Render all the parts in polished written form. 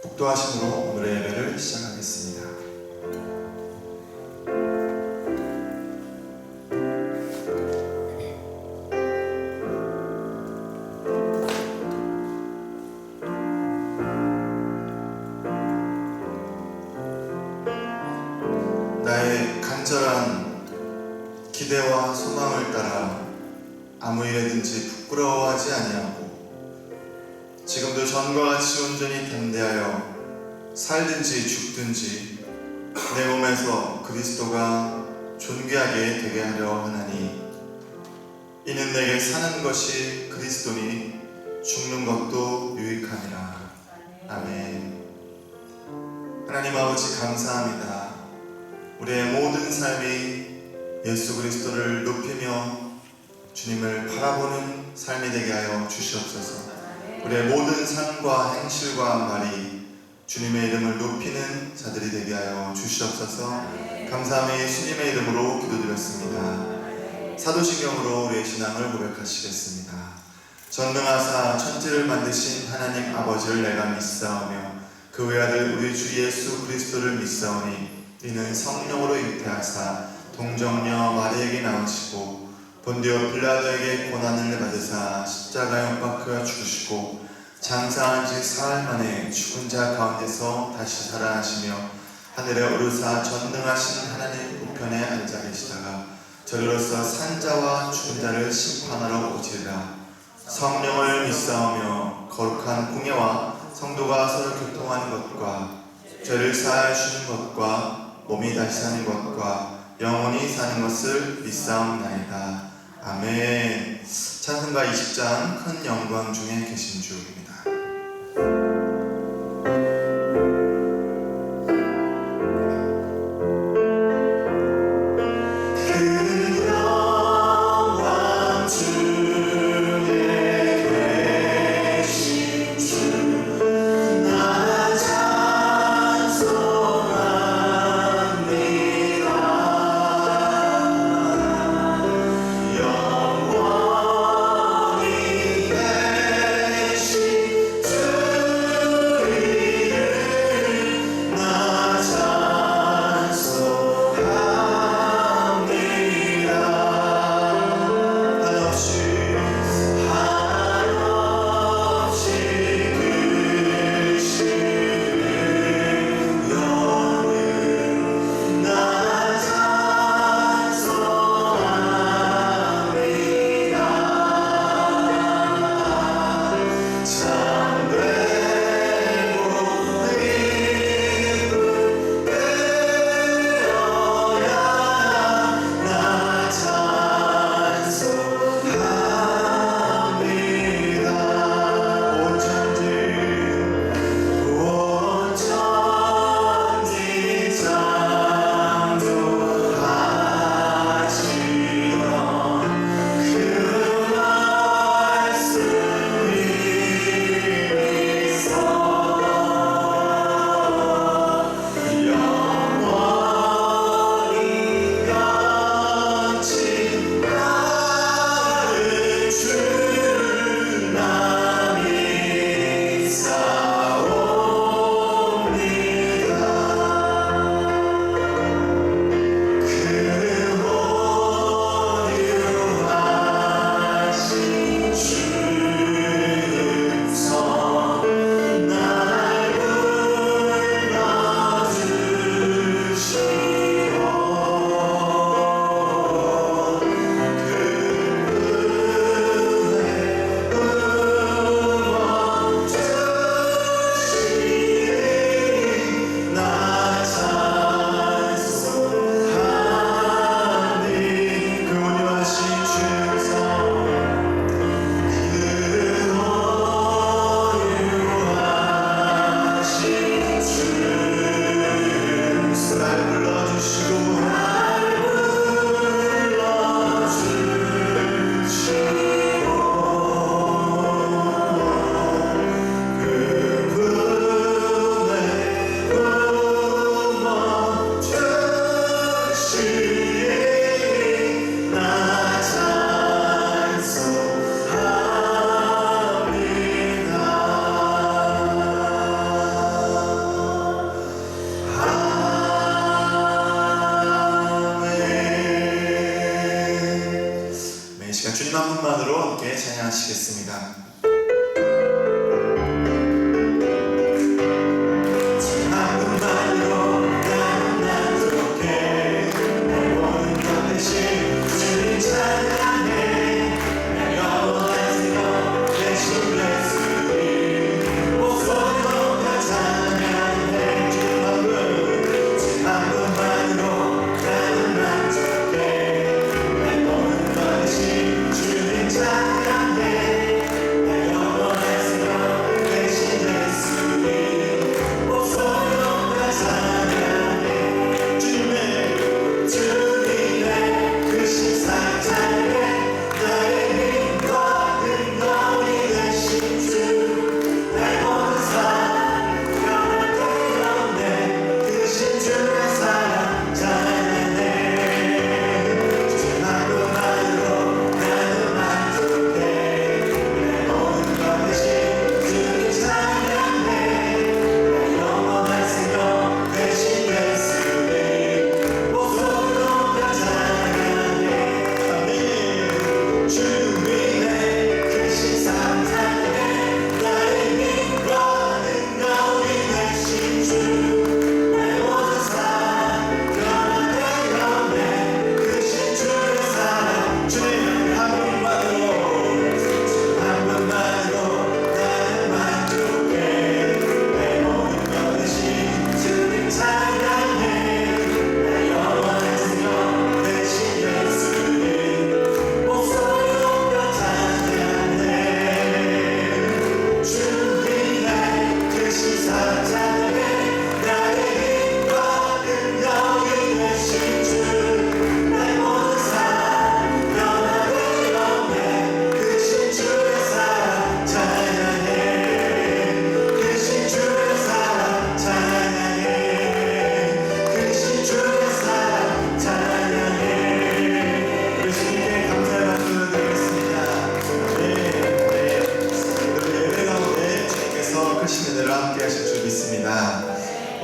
북도하심으로 오늘의 예배를 시작하겠습니다. 나의 간절한 기대와 소망을 따라 아무 일에든지 부끄러워하지 아니하고 지금도 전과 같이 온전히 담대하여 살든지 죽든지 내 몸에서 그리스도가 존귀하게 되게 하려 하나니 이는 내게 사는 것이 그리스도니 죽는 것도 유익함이라. 아멘. 하나님 아버지 감사합니다. 우리의 모든 삶이 예수 그리스도를 높이며 주님을 바라보는 삶이 되게 하여 주시옵소서. 우리의 모든 삶과 행실과 말이 주님의 이름을 높이는 자들이 되게 하여 주시옵소서. 감사함에 예수님의 이름으로 기도드렸습니다. 사도신경으로 우리의 신앙을 고백하시겠습니다. 전능하사 천지를 만드신 하나님 아버지를 내가 믿사오며 그 외아들 우리 주 예수 그리스도를 믿사오니 이는 성령으로 잉태하사 동정녀 마리에게 나오시고 본디오 빌라도에게 고난을 받으사 십자가에 못 박혀 죽으시고 장사한 지 사흘 만에 죽은 자 가운데서 다시 살아나시며 하늘에 오르사 전능하신 하나님 우편에 앉아 계시다가 저리로서 산자와 죽은 자를 심판하러 오시리라. 성령을 믿사오며 거룩한 공예와 성도가 서로 교통하는 것과 죄를 사하여 주는 것과 몸이 다시 사는 것과 영원히 사는 것을 믿사옵나이다. 아멘. 찬송가 20장 큰 영광 중에 계신 주입니다. 영원히 계신 찬양하시겠습니다.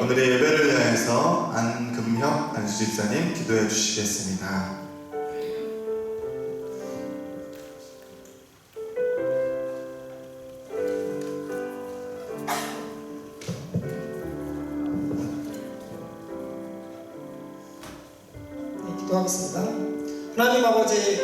오늘의 예배를 위하여서 안금혁 안수집사님 기도해 주시겠습니다. 기도하겠습니다. 하나님 아버지,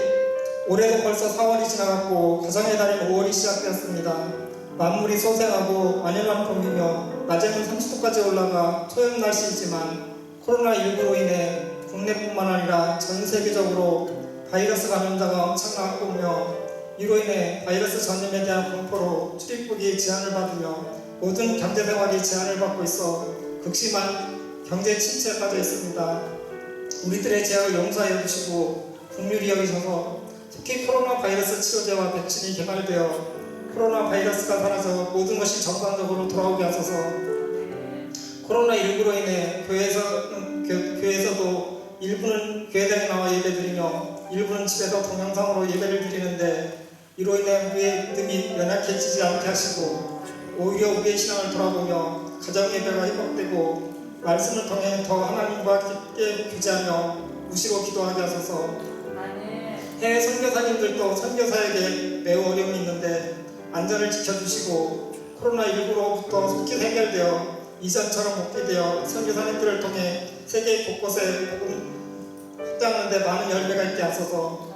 올해도 벌써 4월이 지나갔고 가정의 달인 5월이 시작되었습니다. 만물이 소생하고 완연한 봄이며 낮에는 30도까지 올라가 초염 날씨이지만 코로나19로 인해 국내뿐만 아니라 전 세계적으로 바이러스 감염자가 엄청나고며 이로 인해 바이러스 전염에 대한 공포로 출입국이 제한을 받으며 모든 경제생활이 제한을 받고 있어 극심한 경제 침체에 빠져 있습니다. 우리들의 죄악을 용서하여 주시고 긍휼히 여기셔서 특히 코로나 바이러스 치료제와 백신이 개발되어 코로나 바이러스가 사라져 모든 것이 정상적으로 돌아오게 하소서. 코로나19로 인해 교회에서도 일부는 교회당에 나와 예배드리며 일부는 집에서 동영상으로 예배를 드리는데 이로 인해 우리의 믿음이 연약해지지 않게 하시고 오히려 우리의 신앙을 돌아보며 가정 예배가 회복되고 말씀을 통해 더 하나님과 깊게 교제하며 무시로 기도하게 하소서. 해외 선교사님들도 선교사에게 매우 어려움이 있는데 안전을 지켜주시고 코로나19로부터 속히 해결되어 이전처럼 복귀되어 선교사님들을 통해 세계 곳곳에 복음 확장하는 데 많은 열매가 있게 하소서.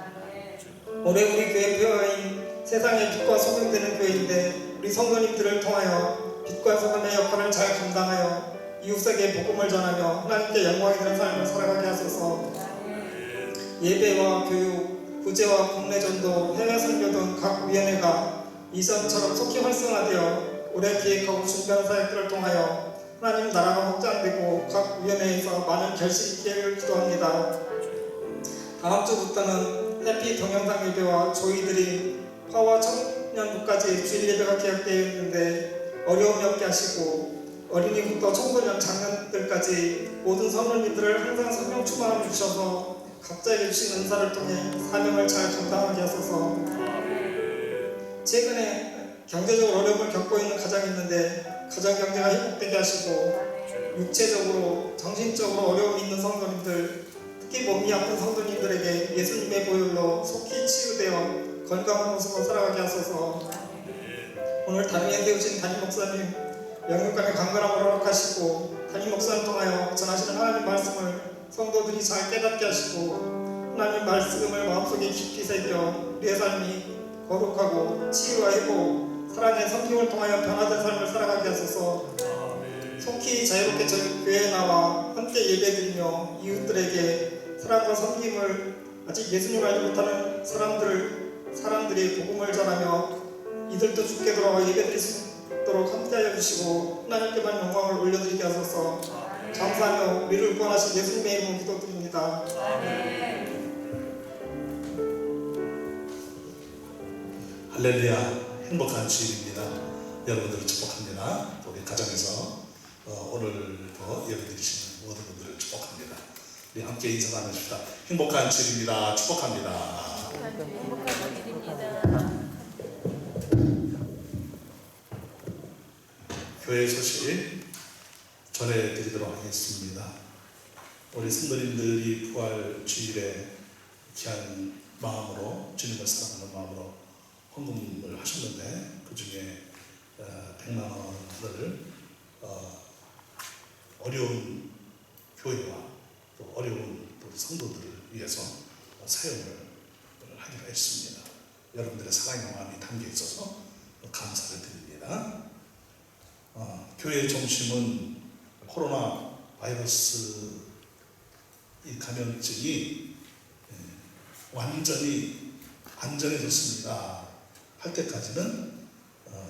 올해 우리 교회 표어인 세상의 빛과 소금이 되는 교회인데 우리 성도님들을 통하여 빛과 소금의 역할을 잘 감당하여 이웃에게 복음을 전하며 하나님께 영광이 되는 삶을 살아가게 하소서. 예배와 교육, 구제와 국내 전도, 해외 선교 등 각 위원회가 이전처럼 속히 활성화되어 올해 기획하고 준비한 사역들을 통하여 하나님 나라가 확장되고 각 위원회에서 많은 결실 있기를 기도합니다. 다음 주부터는 해피 동영상 예배와 조이들이 파워 청년부까지 주일 예배가 계획되어 있는데 어려움이 없게 하시고 어린이부터 청소년 장년들까지 모든 성도님들을 항상 성령 충만함을 주셔서 각자에게 주신 은사를 통해 사명을 잘 감당하게 하소서. 최근에 경제적으로 어려움을 겪고 있는 가정이 있는데 가정 경제가 회복되게 하시고 육체적으로 정신적으로 어려움이 있는 성도님들, 특히 몸이 아픈 성도님들에게 예수님의 보혈로 속히 치유되어 건강한 모습으로 살아가게 하소서. 오늘 담임에 세우신 담임 목사님 영육간의 강건함을 허락하시고 담임 목사를 통하여 전하시는 하나님 말씀을 성도들이 잘 깨닫게 하시고 하나님 말씀을 마음속에 깊이 새겨 우리의 삶이 거룩하고 치유와 회복, 사랑의 섬김을 통하여 변화된 삶을 살아가게 하소서. 속히 자유롭게 저희 교회에 나와 함께 예배드리며 이웃들에게 사랑과 섬김을 아직 예수님을 알지 못하는 사람들이 복음을 전하며 이들도 주께 돌아와 예배드릴 수 있도록 함께하여 주시고 하나님께만 영광을 올려드리게 하소서. 감사하며 우리를 구원하신 예수님의 이름으로 기도드립니다. 할렐루야. 행복한 주일입니다. 여러분들을 축복합니다. 우리 가정에서 오늘도 예배드리시는 모든 분들을 축복합니다. 우리 함께 인사 나누십시다. 행복한 주일입니다. 축복합니다. 행복한 주일입니다. 교회 소식 전해드리도록 하겠습니다. 우리 성도님들이 부활 주일에 귀한 마음으로 주님을 사랑하는 마음으로 헌금을 하셨는데 그 중에 100만 원을 어려운 교회와 또 어려운 또 성도들을 위해서 사용을 하기로 했습니다. 여러분들의 사랑의 마음이 담겨 있어서 감사를 드립니다. 교회의 중심은 코로나 바이러스 이 감염증이 완전히 안전해졌습니다 할 때까지는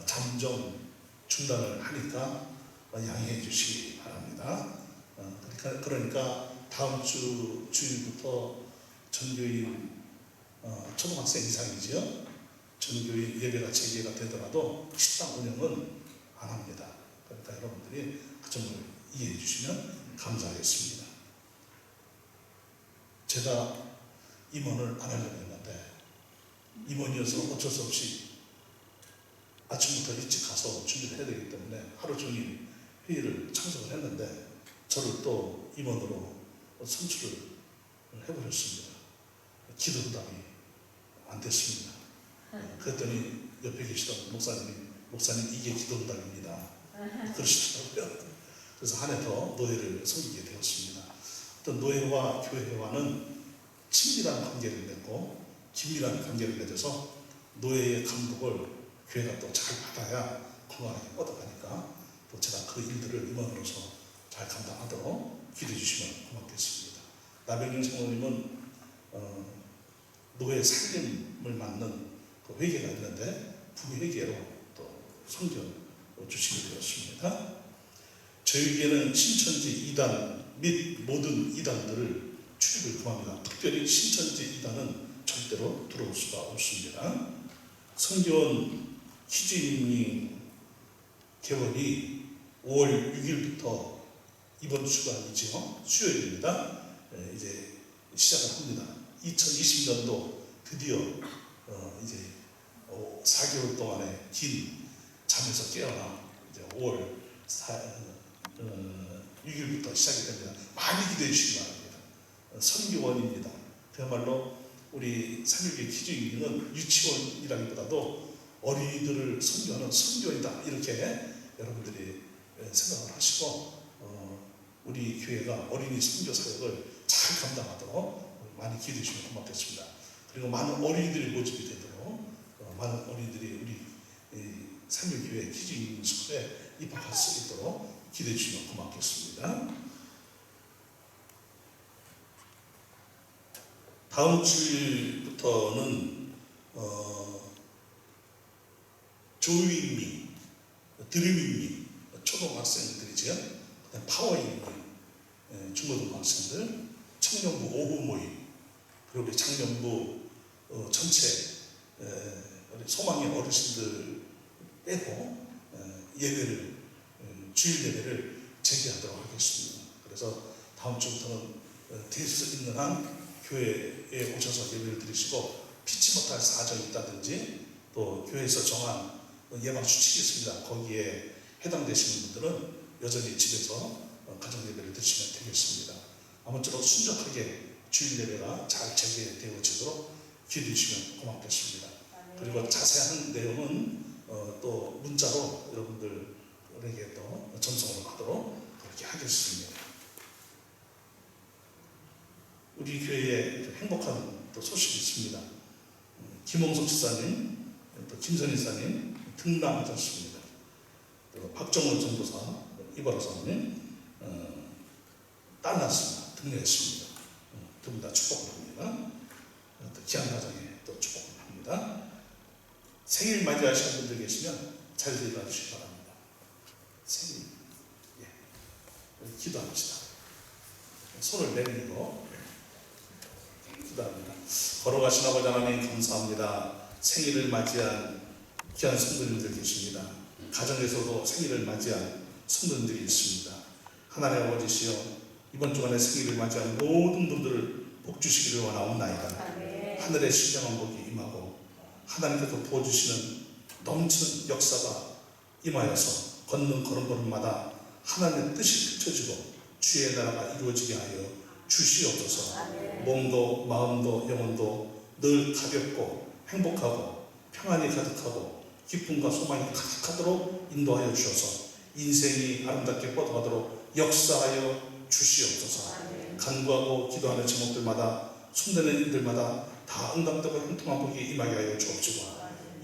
잠정 중단을 하니까 양해해 주시기 바랍니다. 그러니까 다음 주 주일부터 전교인 초등학생 이상이죠. 전교인 예배가 재개가 되더라도 식당 운영은 안 합니다. 그러니까 여러분들이 그 점을 이해해 주시면 감사하겠습니다. 제가 임원을 안 하려고 했는데 임원이어서 어쩔 수 없이 아침부터 일찍 가서 준비를 해야 되기 때문에 하루 종일 회의를 참석을 했는데 저를 또 임원으로 선출을 해버렸습니다. 기도 응답이 안 됐습니다. 그랬더니 옆에 계시던 목사님 이게 기도 응답입니다 그러시더라고요. 그래서 한 해 더 노예를 섬기게 되었습니다. 어떤 노예와 교회와는 친밀한 관계를 맺고 긴밀한 관계를 맺어서 노예의 감독을 교회가 또 잘 받아야 건강하게 뻗어가니까 또 제가 그 일들을 임원으로서 잘 감당하도록 기도해 주시면 고맙겠습니다. 나병윤 장로님은 노예 살림을 맡는 그 회계가 있는데 부회계로 또 섬겨 주시게 되었습니다. 저에게는 신천지 이단 및 모든 이단들을 출입을 금합니다. 특별히 신천지 이단은 절대로 들어올 수가 없습니다. 성교원 키즈닝 개원이 5월 6일부터 이번 주가 아니죠. 수요일입니다. 이제 시작을 합니다. 2020년도 드디어 이제 4개월 동안의 긴 잠에서 깨어나 이제 5월 6일부터 시작이 됩니다. 많이 기대해 주시기 바랍니다. 선교원입니다. 그야말로 우리 삼일교회 키즈닝은 유치원이라기보다도 어린이들을 선교하는 선교원이다 이렇게 여러분들이 생각을 하시고 우리 교회가 어린이 선교 사역을 잘 감당하도록 많이 기대해 주시면 고맙겠습니다. 그리고 많은 어린이들이 모집이 되도록 많은 어린이들이 우리 삼일교회 키즈닝 스쿨에 입학할 수 있도록 기대해 주시면 고맙겠습니다. 다음 주부터는 조이미, 드리밍미 초등학생들이죠. 그다음 파워잉미 중고등학생들, 청년부 오후 모임, 그리고 우리 청년부 전체 우리 소망의 어르신들 빼고 예배를 주일 예배를 재개하도록 하겠습니다. 그래서 다음 주부터는 될 수 있는 한 교회에 오셔서 예배를 드리시고 피치 못할 사정이 있다든지 또 교회에서 정한 예방 수칙이 있습니다. 거기에 해당되시는 분들은 여전히 집에서 가정 예배를 드리시면 되겠습니다. 아무쪼록 순적하게 주일 예배가 잘 재개되어지도록 기도해 주시면 고맙겠습니다. 그리고 자세한 내용은 또 문자로 여러분들에게 또 전송을 하도록 그렇게 하겠습니다. 우리 교회에 행복한 또 소식이 있습니다. 김홍석 지사님, 또 김선희 지사님 등남하셨습니다. 또 박정원 전도사, 이바라 사모님 딸 낳았습니다. 등려했습니다. 두 분 다 축복을 합니다. 또 귀한 가정에 또 축복을 합니다. 생일 맞이하시는 분들 계시면 자리에 일어나주시기 바랍니다. 생일, 기도합시다. 손을 내밀고 기도합니다. 걸어가신 아버지 하나님 감사합니다. 생일을 맞이한 귀한 성도님들 계십니다. 가정에서도 생일을 맞이한 성도님들이 있습니다. 하나님 아버지시여, 이번 주간에 생일을 맞이한 모든 분들을 복 주시기를 원하옵나이다. 하늘의 신령한 복이 임하고 하나님께서 부어주시는 넘치는 역사가 임하여서 걷는 걸음걸음마다 하나님의 뜻이 펼쳐지고 주의 나라가 이루어지게 하여 주시옵소서. 몸도 마음도 영혼도 늘 가볍고 행복하고 평안이 가득하고 기쁨과 소망이 가득하도록 인도하여 주셔서 인생이 아름답게 뻗어가도록 역사하여 주시옵소서. 간구하고 기도하는 제목들마다 손대는 일들마다 다 응답되고 형통한 복이 임하게 하여 주옵시고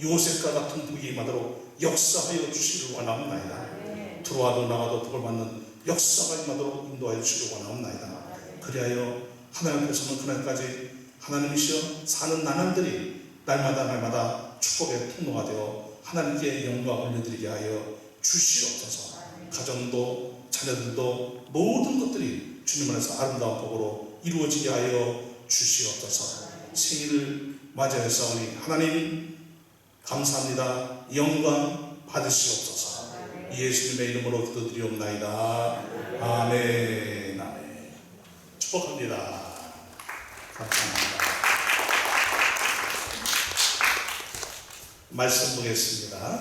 요셉과 같은 복이 임하도록 역사하여 주시기를 원하옵나이다. 들어와도 나와도 복을 받는 역사가 임하도록 인도하여 주시기를 원하옵나이다. 그리하여 하나님 앞에서는 그날까지 하나님이시여 사는 나날들이 날마다 축복의 통로가 되어 하나님께 영광 올려드리게 하여 주시옵소서. 가정도 자녀들도 모든 것들이 주님 안에서 아름다운 복으로 이루어지게 하여 주시옵소서. 생일을 맞이하였사오니 하나님 감사합니다. 영광 받으시옵소서. 예수님의 이름으로 기도드리옵나이다. 아멘. 아멘. 축복합니다. 감사합니다. 말씀 보겠습니다.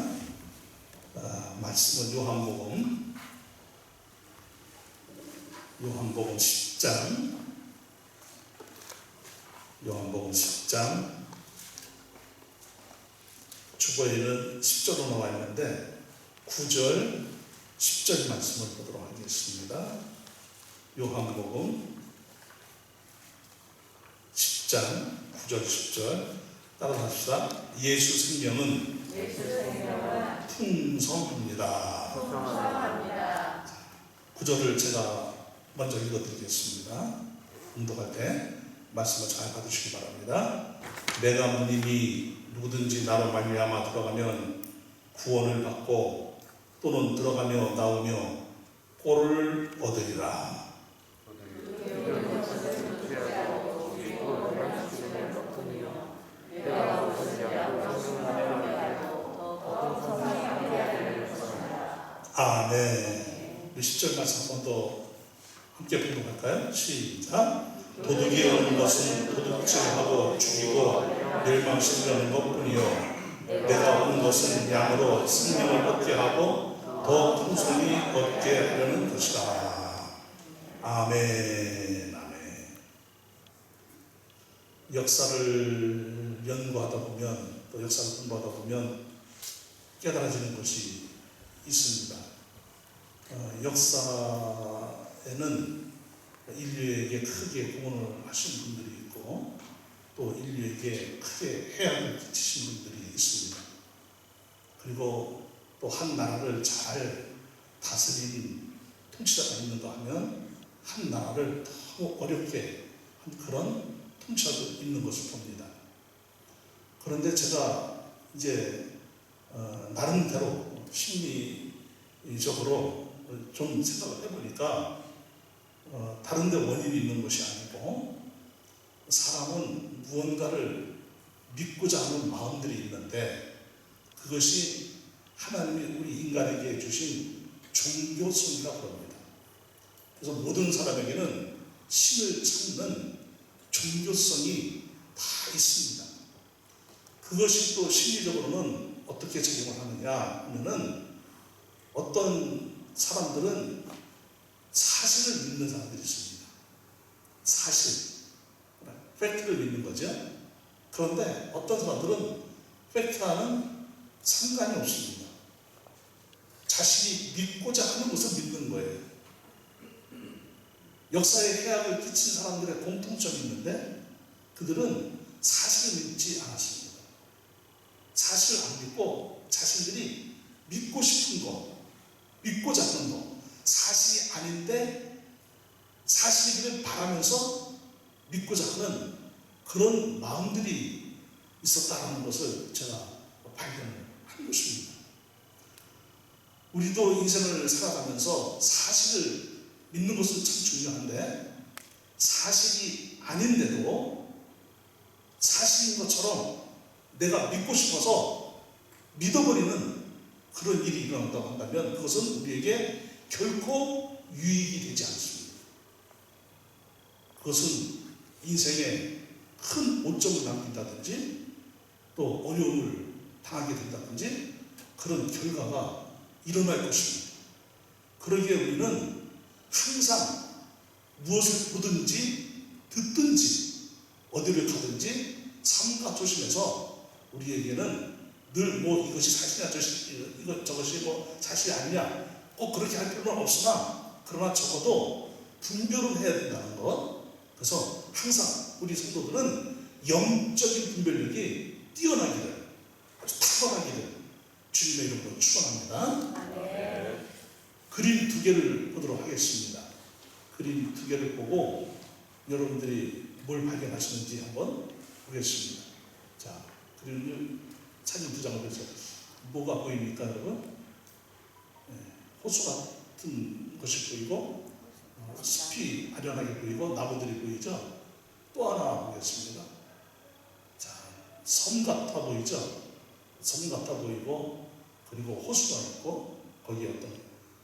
말씀은 요한복음 10장 주보에는 10절로 나와 있는데 9절, 10절 말씀을 보도록 하겠습니다. 요한복음 10장 9절, 10절 따라서 합시다. 예수 생명은 풍성합니다. 9절을 제가 먼저 읽어드리겠습니다. 응독할 때 말씀을 잘 받으시기 바랍니다. 내가 문이니 누구든지 나로 말미암아 들어가면 구원을 받고 또는 들어가며 나오며 꼴을 얻으리라. 아멘. 10절 말씀 한 번 더 함께 봉독할까요? 시작. 도둑이 오는 것은 도둑질하고 죽이고 멸망시키려는 것뿐이요 내가 온 것은 양으로 생명을 얻게 하고 더 풍성히 얻게 하려는 것이다. 아멘. 아멘. 역사를 연구하다 보면 또 역사를 공부하다 보면 깨달아지는 것이 있습니다. 역사에는 인류에게 크게 공헌을 하신 분들이 있고 또 인류에게 크게 해악을 끼치신 분들이 있습니다. 그리고 또 한 나라를 잘 다스린 통치자가 있는가 하면 한 나라를 더 어렵게 한 그런 통치자도 있는 것을 봅니다. 그런데 제가 이제 나름대로 심리적으로 좀 생각을 해보니까 다른 데 원인이 있는 것이 아니고 사람은 무언가를 믿고자 하는 마음들이 있는데 그것이 하나님이 우리 인간에게 주신 종교성이라고 합니다. 그래서 모든 사람에게는 신을 찾는 종교성이 다 있습니다. 그것이 또 심리적으로는 어떻게 작용을 하느냐 하면은 어떤 사람들은 사실을 믿는 사람들이 있습니다. 사실, 팩트를 믿는 거죠. 그런데 어떤 사람들은 팩트와는 상관이 없습니다. 자신이 믿고자 하는 것을 믿는 거예요. 역사에 해악을 끼친 사람들의 공통점이 있는데 그들은 사실을 믿지 않았습니다. 사실을 안 믿고 자신들이 믿고 싶은 것, 믿고자 하는 것, 사실이 아닌데 사실이기를 바라면서 믿고자 하는 그런 마음들이 있었다는 것을 제가 발견을 한 것입니다. 우리도 인생을 살아가면서 사실을 믿는 것은 참 중요한데 사실이 아닌데도 사실인 것처럼 내가 믿고 싶어서 믿어버리는 그런 일이 일어난다고 한다면 그것은 우리에게 결코 유익이 되지 않습니다. 그것은 인생에 큰 오점을 남긴다든지 또 어려움을 당하게 된다든지 그런 결과가 일어날 것입니다. 그러기에 우리는 항상 무엇을 보든지 듣든지 어디를 가든지 삼가 조심해서 우리에게는 늘 뭐 이것이 사실이냐 저것이 뭐 사실이 아니냐 꼭 그렇게 할 필요는 없으나 그러나 적어도 분별을 해야 된다는 것. 그래서 항상 우리 성도들은 영적인 분별력이 뛰어나기를 아주 탁월하기를 주님의 이름으로 축원합니다. 그림 두 개를 보도록 하겠습니다. 그림 두 개를 보고 여러분들이 뭘 발견하시는지 한번 보겠습니다. 자, 그림 사진 두 장을 보세요. 뭐가 보입니까, 여러분? 네, 호수 같은 것이 보이고 숲이 아련하게 보이고 나무들이 보이죠? 또 하나 보겠습니다. 자, 섬 같아 보이죠? 섬 같아 보이고 그리고 호수가 있고 거기에 어떤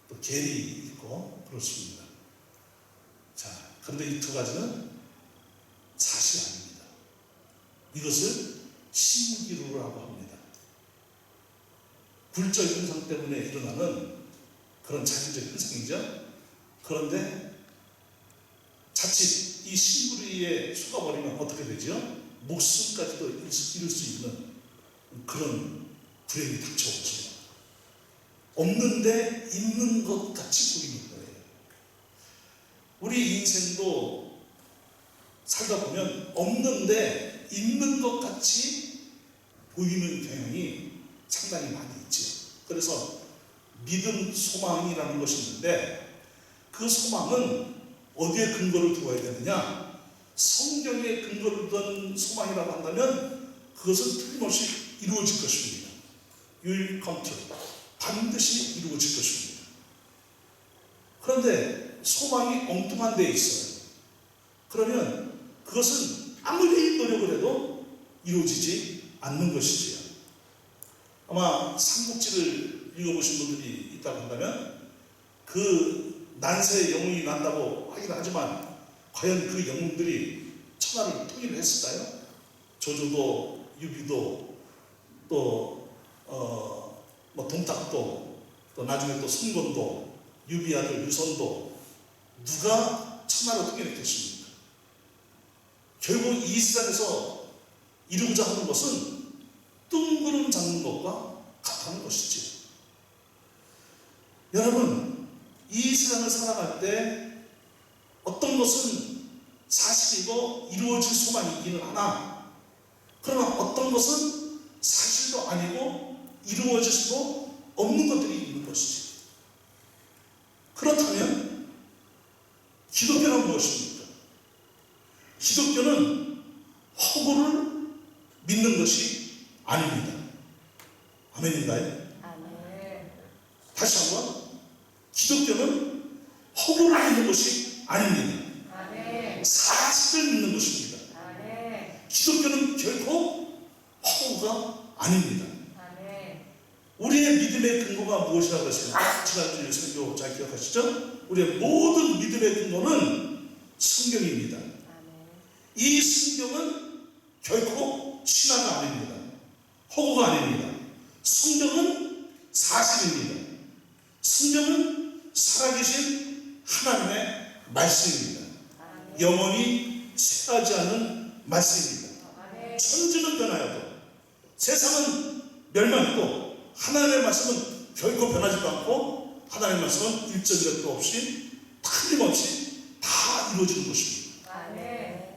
또 겔이 있고 그렇습니다. 자, 그런데 이 두 가지는 사실이 아닙니다. 이것을 신기루라고 합니다. 굴절 현상 때문에 일어나는 그런 자연적 현상이죠. 그런데 자칫 이 신구리에 속아버리면 어떻게 되죠? 목숨까지도 잃을 수 있는 그런 불행이 닥쳐오죠. 없는데 있는 것 같이 보이는 거예요. 우리 인생도 살다 보면 없는데 있는 것 같이 보이는 경향이 상당히 많이 있죠. 그래서 믿음, 소망이라는 것이 있는데 그 소망은 어디에 근거를 두어야 되느냐? 성경에 근거를 둔 소망이라고 한다면 그것은 틀림없이 이루어질 것입니다. You will come true. 반드시 이루어질 것입니다. 그런데 소망이 엉뚱한 데 있어요. 그러면 그것은 아무리 노력을 해도 이루어지지 않는 것이지요. 아마 삼국지를 읽어보신 분들이 있다고 한다면 그 난세의 영웅이 난다고 하긴 하지만 과연 그 영웅들이 천하를 통일을 했을까요? 조조도 유비도 또 동탁도 또 나중에 또 성건도 유비 아들 유선도 누가 천하를 통일했겠습니까? 결국 이 세상에서 이루고자 하는 것은 뜬구름 잡는 것과 같다는 것이지. 여러분, 이 세상을 살아갈 때 어떤 것은 사실이고 이루어질 소망이기는 하나, 그러나 어떤 것은 사실도 아니고 이루어질 수도 없는 것들이 있는 것이지. 그렇다면 기독교는 무엇입니까? 기독교는 허구를 믿는 것이 아닙니다. 아멘인가요? 아멘. 다시 한번, 기독교는 허구를 믿는 것이 아닙니다. 아멘. 사실을 믿는 것입니다. 아멘. 기독교는 결코 허구가 아닙니다. 아멘. 우리의 믿음의 근거가 무엇이라고 했습니까? 지난주 설교 잘 기억하시죠? 우리의 모든 믿음의 근거는 성경입니다. 아멘. 이 성경은 결코 신화가 아닙니다. 허구가 아닙니다. 성경은 사실입니다. 성경은 살아계신 하나님의 말씀입니다. 아멘. 영원히 쇠하지 않은 말씀입니다. 아멘. 천지는 변하여도 세상은 멸망이고 하나님의 말씀은 결코 변하지도 않고 하나님의 말씀은 일정이라도 없이 틀림없이 다 이루어지는 것입니다. 아멘.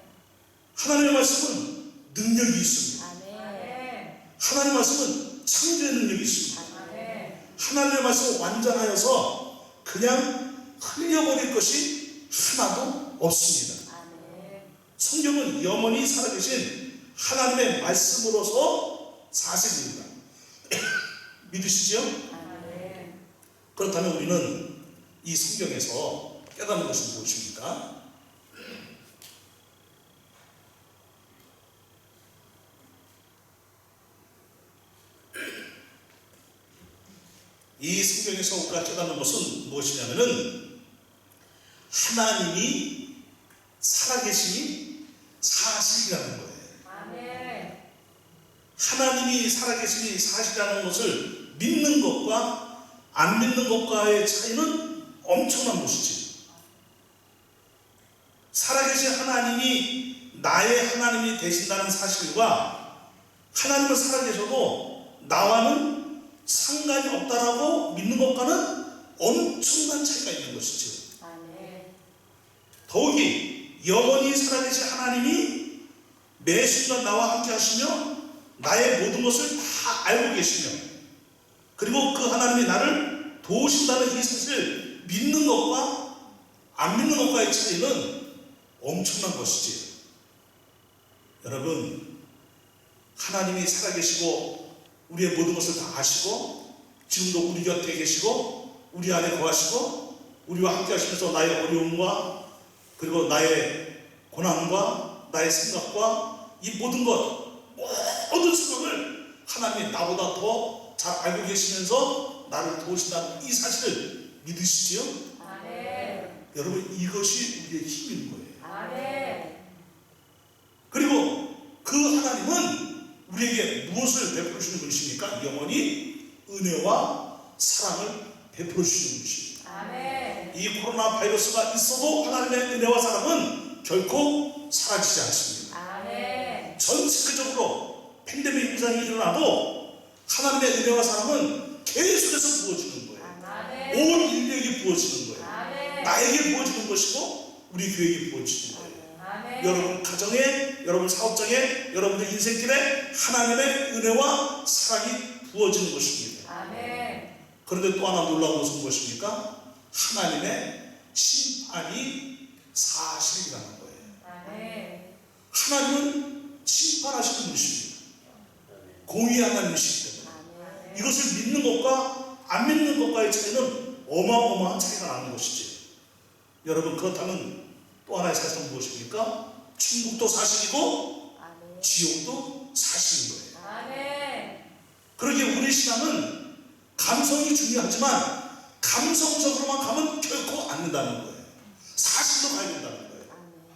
하나님의 말씀은 능력이 있습니다. 아멘. 하나님의 말씀은 창조의 능력이 있습니다. 아멘. 하나님의 말씀을 완전하여서 그냥 흘려버릴 것이 하나도 없습니다. 아멘. 성경은 영원히 살아계신 하나님의 말씀으로서 사실입니다. 믿으시죠? 아멘. 그렇다면 우리는 이 성경에서 깨닫는 것은 무엇입니까? 이 성경에서 우리가 깨닫는 것은 무엇이냐면은 하나님이 살아계심이 사실이라는 거예요. 아멘. 하나님이 살아계심이 사실이라는 것을 믿는 것과 안 믿는 것과의 차이는 엄청난 것이지. 살아계신 하나님이 나의 하나님이 되신다는 사실과 하나님을 살아계셔도 나와는 상관이 없다라고 믿는 것과는 엄청난 차이가 있는 것이죠. 아멘. 더욱이 영원히 살아계신 하나님이 매 순간 나와 함께 하시며 나의 모든 것을 다 알고 계시며 그리고 그 하나님이 나를 도우신다는 이 사실을 믿는 것과 안 믿는 것과의 차이는 엄청난 것이지. 여러분, 하나님이 살아계시고 우리의 모든 것을 다 아시고 지금도 우리 곁에 계시고 우리 안에 거하시고 우리와 함께 하시면서 나의 어려움과 그리고 나의 고난과 나의 생각과 이 모든 모든 생각을 하나님이 나보다 더 잘 알고 계시면서 나를 도우신다는 이 사실을 믿으시지요? 아멘. 여러분, 이것이 우리의 힘인 거예요. 아멘. 그리고 그 하나님은 우리에게 무엇을 베풀어 주시는 분이십니까? 영원히 은혜와 사랑을 베풀어 주시는 분이십니다. 아멘. 이 코로나 바이러스가 있어도 하나님의 은혜와 사랑은 결코 사라지지 않습니다. 아멘. 전 세계적으로 팬데믹 현상이 일어나도 하나님의 은혜와 사랑은 계속해서 부어지는 거예요. 아멘. 온 인류에게 부어지는 거예요. 아멘. 나에게 부어지는 것이고 우리 교회에게 부어지는 거예요. 아멘. 여러분 가정에, 여러분 사업장에, 여러분의 인생길에 하나님의 은혜와 사랑이 부어지는 것입니다. 아멘. 그런데 또 하나 놀라운 것은 무엇입니까? 하나님의 심판이 사실이라는 거예요. 아멘. 하나님은 심판하시는 분이십니다. 공의 하나님이시기 때문에 아멘. 이것을 믿는 것과 안 믿는 것과의 차이는 어마어마한 차이가 나는 것이지. 여러분, 그렇다면 또 하나의 사실은 무엇입니까? 천국도 사실이고 아멘. 지옥도 사실인 거예요. 아멘. 그러기에 우리 신앙은 감성이 중요하지만 감성적으로만 가면 결코 안 된다는 거예요. 사실로 가야 된다는 거예요.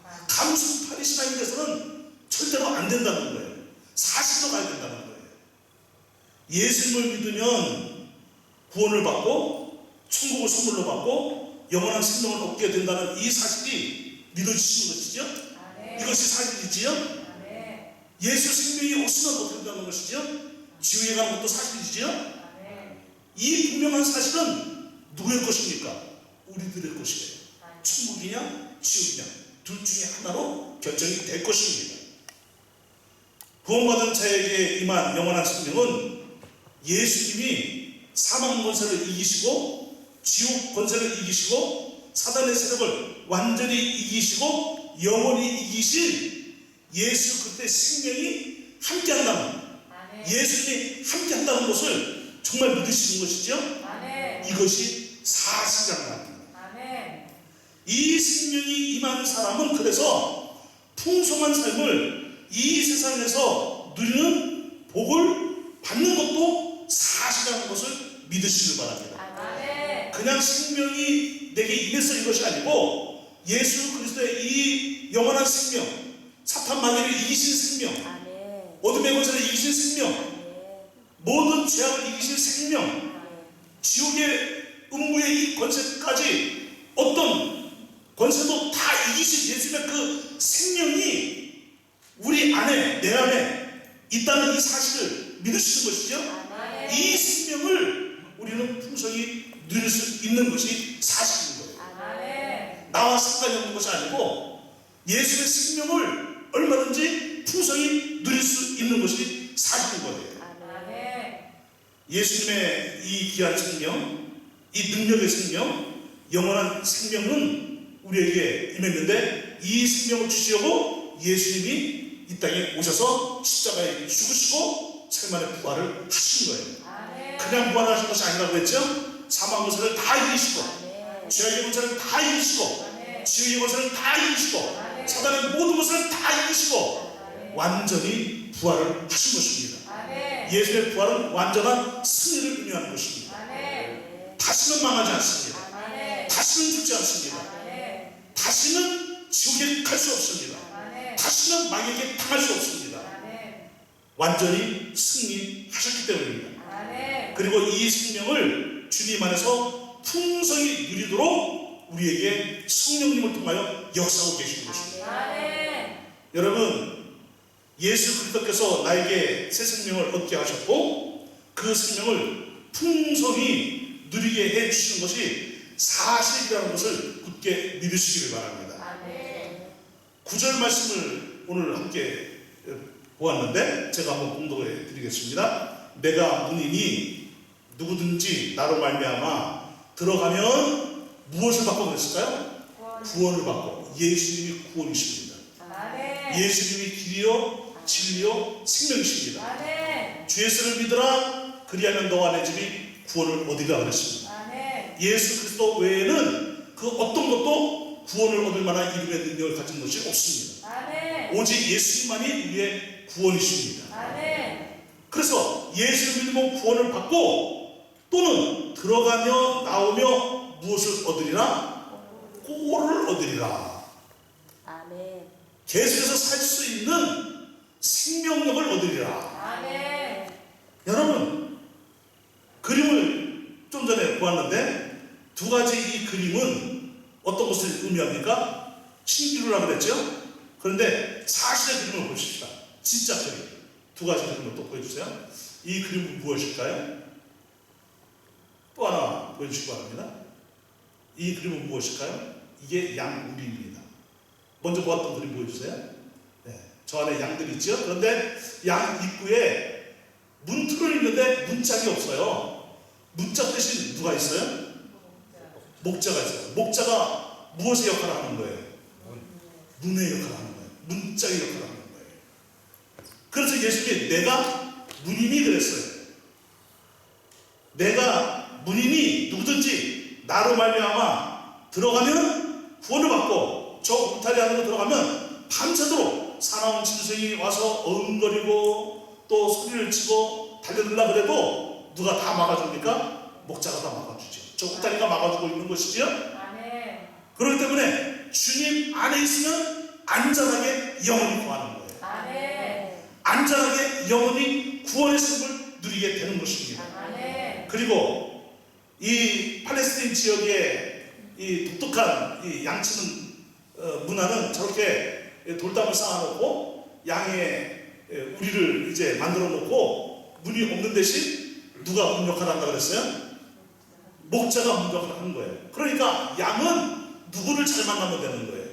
아멘. 감성파리 신앙에 대해서는 절대로 안 된다는 거예요. 사실로 가야 된다는 거예요. 예수님을 믿으면 구원을 받고 천국을 선물로 받고 영원한 생명을 얻게 된다는 이 사실이 믿어지시는 것이죠. 아멘. 이것이 사실이지요. 아멘. 예수 생명이 없으면 어떻게 된다는 것이죠. 지옥에 가는 것도 사실이지요. 아멘. 이 분명한 사실은 누구의 것입니까? 우리들의 것이에요. 천국이냐 지옥이냐 둘 중에 하나로 결정이 될 것입니다. 구원받은 자에게 임한 영원한 생명은 예수님이 사망 권세를 이기시고 지옥 권세를 이기시고 사단의 세력을 완전히 이기시고 영원히 이기신 예수 그리스도의 생명이 함께한다는, 아멘. 예수님이 함께한다는 것을 정말 믿으시는 것이죠. 아멘. 이것이 사실이라는 말입니다. 아멘. 이 생명이 임한 사람은 그래서 풍성한 삶을 이 세상에서 누리는 복을 받는 것도 사실이라는 것을 믿으시길 바랍니다. 아멘. 그냥 생명이 내게 임해서 이것이 아니고 예수 그리스도의 이 영원한 생명, 사탄 마귀를 이기신 생명, 아멘. 어둠의 권세를 이기신 생명, 아멘. 모든 죄악을 이기신 생명, 아멘. 지옥의 음부의 이 권세까지 어떤 권세도 다 이기신 예수님의 그 생명이 우리 안에, 내 안에 있다는 이 사실을 믿으시는 것이죠. 아멘. 이 생명을 우리는 풍성히 누릴 수 있는 것이 사실인 거예요. 아멘. 나와 상관이 없는 것이 아니고 예수의 생명을 얼마든지 풍성히 누릴 수 있는 것이 사실인 거예요. 아멘. 예수님의 이 귀한 생명, 이 능력의 생명, 영원한 생명은 우리에게 임했는데 이 생명을 주시려고 예수님이 이 땅에 오셔서 십자가에 죽으시고 세만의 부활을 하신 거예요. 아멘. 그냥 부활하신 것이 아니라고 했죠. 사망 권세를 다 이기시고 아멘. 죄악의 권세를 다 이기시고 아멘. 지옥의 권세를 다 이기시고 아멘. 사단의 모든 것을 다 이기시고 아멘. 완전히 부활을 하신 것입니다. 아멘. 예수의 부활은 완전한 승리를 의미하는 것입니다. 아멘. 다시는 망하지 않습니다. 아멘. 다시는 죽지 않습니다. 아멘. 다시는 지옥에 갈 수 없습니다. 아멘. 다시는 마귀에게 당할 수 없습니다. 아멘. 완전히 승리하셨기 때문입니다. 아멘. 그리고 이 생명을 주님 안에서 풍성히 누리도록 우리에게 성령님을 통하여 역사하고 계시는 것입니다. 아멘. 여러분, 예수 그리스도께서 나에게 새 생명을 얻게 하셨고 그 생명을 풍성히 누리게 해주시는 것이 사실이라는 것을 굳게 믿으시기를 바랍니다. 아멘. 9절 말씀을 오늘 함께 보았는데 제가 한번 공독해 드리겠습니다. 내가 문이니 누구든지 나로 말미암아 들어가면 무엇을 받고 그랬을까요? 구원을 받고 예수님이 구원이십니다. 아멘. 예수님이 길이요 진리요 생명이십니다. 아멘. 주 예수를 믿으라 그리하면 너와 내 집이 구원을 얻으리라 그랬습니다. 아멘. 예수 그리스도 외에는 그 어떤 것도 구원을 얻을 만한 이름의 능력을 가진 것이 없습니다. 아멘. 오직 예수님만이 우리의 구원이십니다. 아멘. 그래서 예수를 믿으면 구원을 받고 또는 들어가며 나오며 무엇을 얻으리라? 꼴을 얻으리라. 아멘. 계속해서 살 수 있는 생명력을 얻으리라. 아멘. 여러분, 그림을 좀 전에 보았는데 두 가지 이 그림은 어떤 것을 의미합니까? 신기루라 그랬죠? 그런데 사실의 그림을 보십시다. 진짜 그림. 두 가지 그림을 또 보여주세요. 이 그림은 무엇일까요? 또 하나 보여주시기 바랍니다. 이 그림은 무엇일까요? 이게 양우리입니다. 먼저 보았던 그림 보여주세요. 네, 저 안에 양들이 있죠? 그런데 양 입구에 문틀은 있는데 문짝이 없어요. 문짝 대신 누가 있어요? 목자가 있어요. 목자가 무엇의 역할을 하는 거예요? 문의 역할을 하는 거예요. 문짝의 역할을 하는 거예요. 그래서 예수님이 내가 문이니 그랬어요. 내가 문이니 누구든지 나로 말미암아 들어가면 구원을 받고 저 울타리 안으로 들어가면 밤새도록 사나운 짐승이 와서 어흥거리고 또 소리를 치고 달려들라 그래도 누가 다 막아줍니까? 목자가 다 막아주죠. 저 울타리가 막아주고 있는 것이죠. 아멘. 그렇기 때문에 주님 안에 있으면 안전하게 영원히 구하는 거예요. 아멘. 안전하게 영원히 구원의 삶을 누리게 되는 것입니다. 아멘. 그리고 이 팔레스타인 지역의 이 독특한 이 양치는 문화는 저렇게 돌담을 쌓아놓고 양의 우리를 이제 만들어 놓고 문이 없는 대신 누가 문 역할을 한다 그랬어요? 목자가 문 역할을 하는 거예요. 그러니까 양은 누구를 잘 만나면 되는 거예요.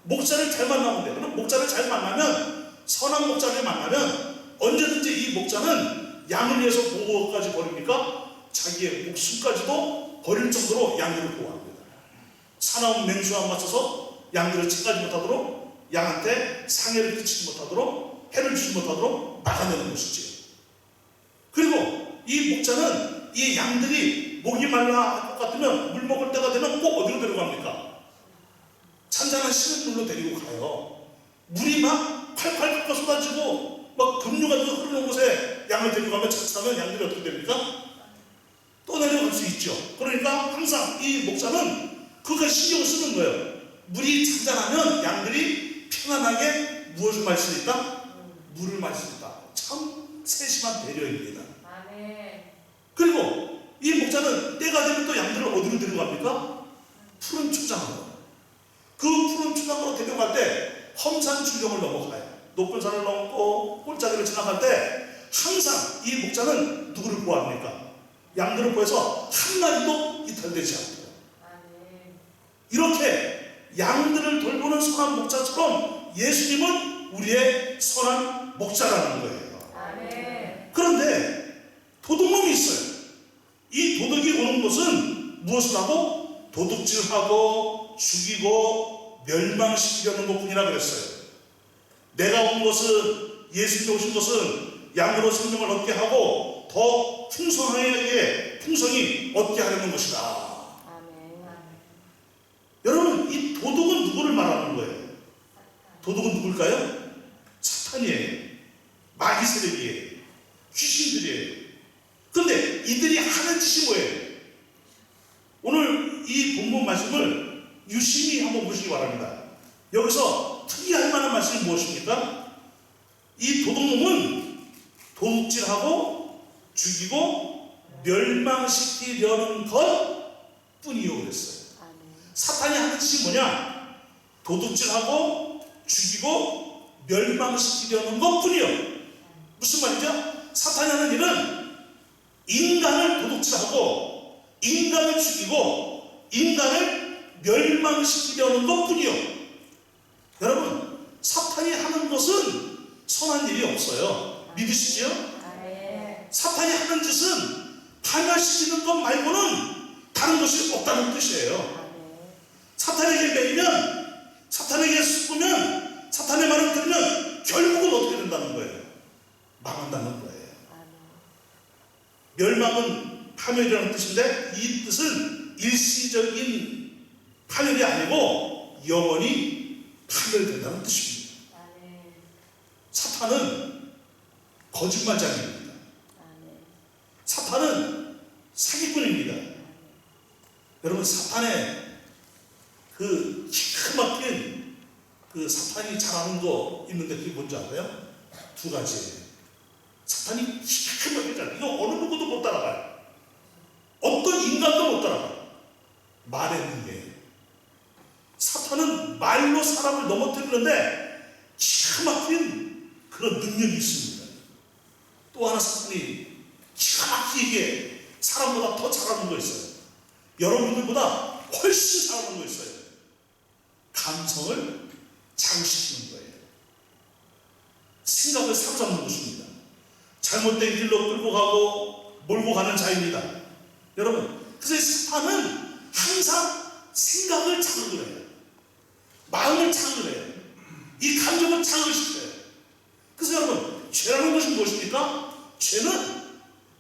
목자를 잘 만나면 돼요. 그럼 목자를 잘 만나면 선한 목자를 만나면 언제든지 이 목자는 양을 위해서 보호까지 버립니까? 자기의 목숨까지도 버릴 정도로 양들을 보호합니다. 사나운 맹수와 맞서서 양들을 책가지 못하도록 양한테 상해를 끼치지 못하도록 해를 주지 못하도록 막아내는 것이지요. 그리고 이 목자는 이 양들이 목이 말라 할 것 같으면 물 먹을 때가 되면 꼭 어디로 데려갑니까? 찬찬한 식은 물로 데리고 가요. 물이 막 팔팔 끓어 쏟아지고 막 급류가 흐르는 곳에 양을 데려가면 차차면 양들이 어떻게 됩니까? 또 내려갈 수 있죠. 그러니까 항상 이 목자는 그것까지 신경을 쓰는 거예요. 물이 잔잔하면 양들이 편안하게 무엇을 마실 수 있다? 물을 마실 수 있다. 참 세심한 배려입니다. 아멘. 그리고 이 목자는 때가 되면 또 양들을 어디로 데려갑니까? 푸른 초장으로. 그 푸른 초장으로 데려갈 때 험산 줄경을 넘어가요. 높은 산을 넘고 골짜기를 지나갈 때 항상 이 목자는 누구를 보호합니까? 양들을 보호해서 한 마리도 이탈되지 않도록. 아멘. 이렇게 양들을 돌보는 선한 목자처럼 예수님은 우리의 선한 목자라는 거예요. 아멘. 그런데 도둑놈이 있어요. 이 도둑이 오는 것은 무엇을 하고? 도둑질하고 죽이고 멸망시키려는 것뿐이라 그랬어요. 내가 온 것은, 예수님이 오신 것은 양으로 생명을 얻게 하고 더 풍성히 얻게 하려는 것이다. 아멘. 여러분, 이 도둑은 누구를 말하는 거예요? 도둑은 누굴까요? 사탄이에요. 마귀 세력이에요. 귀신들이에요. 그런데 이들이 하는 짓이 뭐예요? 오늘 이 본문 말씀을 유심히 한번 보시기 바랍니다. 여기서 특이할 만한 말씀이 무엇입니까? 이 도둑놈은 도둑질하고 죽이고 멸망시키려는 것 뿐이요 그랬어요. 아멘. 사탄이 하는 짓이 뭐냐? 도둑질하고 죽이고 멸망시키려는 것 뿐이요. 무슨 말이죠? 사탄이 하는 일은 인간을 도둑질하고 인간을 죽이고 인간을 멸망시키려는 것 뿐이요. 여러분, 사탄이 하는 것은 선한 일이 없어요. 믿으시죠? 아멘. 사탄이 하는 짓은 파멸시키는 것 말고는 다른 것이 없다는 뜻이에요. 아멘. 사탄에게 매이면, 사탄에게 숨으면, 사탄의 말을 들으면 결국은 어떻게 된다는 거예요? 망한다는 거예요. 아멘. 멸망은 파멸이라는 뜻인데 이 뜻은 일시적인 파멸이 아니고 영원히 파멸된다는 뜻입니다. 아멘. 사탄은 거짓말장입니다. 아멘. 사탄은 사기꾼입니다. 여러분, 사탄의 그 기가 막힌 그 사탄이 잘하는 거 있는데 그게 뭔지 알아요? 두 가지예요. 사탄이 기가 막히게 잘해요. 이거 어느 누구도 못 따라가요. 어떤 인간도 못 따라가요. 말의 능력이에요. 사탄은 말로 사람을 넘어뜨리는데 기가 막힌 그런 능력이 있습니다. 또 하나 사탄이 기가 막히게 사람보다 더 잘하는 거 있어요. 여러분들보다 훨씬 잘하는 거 있어요. 감성을 자극시키는 거예요. 생각을 사로잡는 것입니다. 잘못된 길로 끌고 가고 몰고 가는 자입니다. 여러분, 그래서 사탄은 항상 생각을 자극을 해요. 마음을 자극을 해요. 이 감정을 자극을 시켜요. 그래서 여러분, 죄라는 것이 무엇입니까? 죄는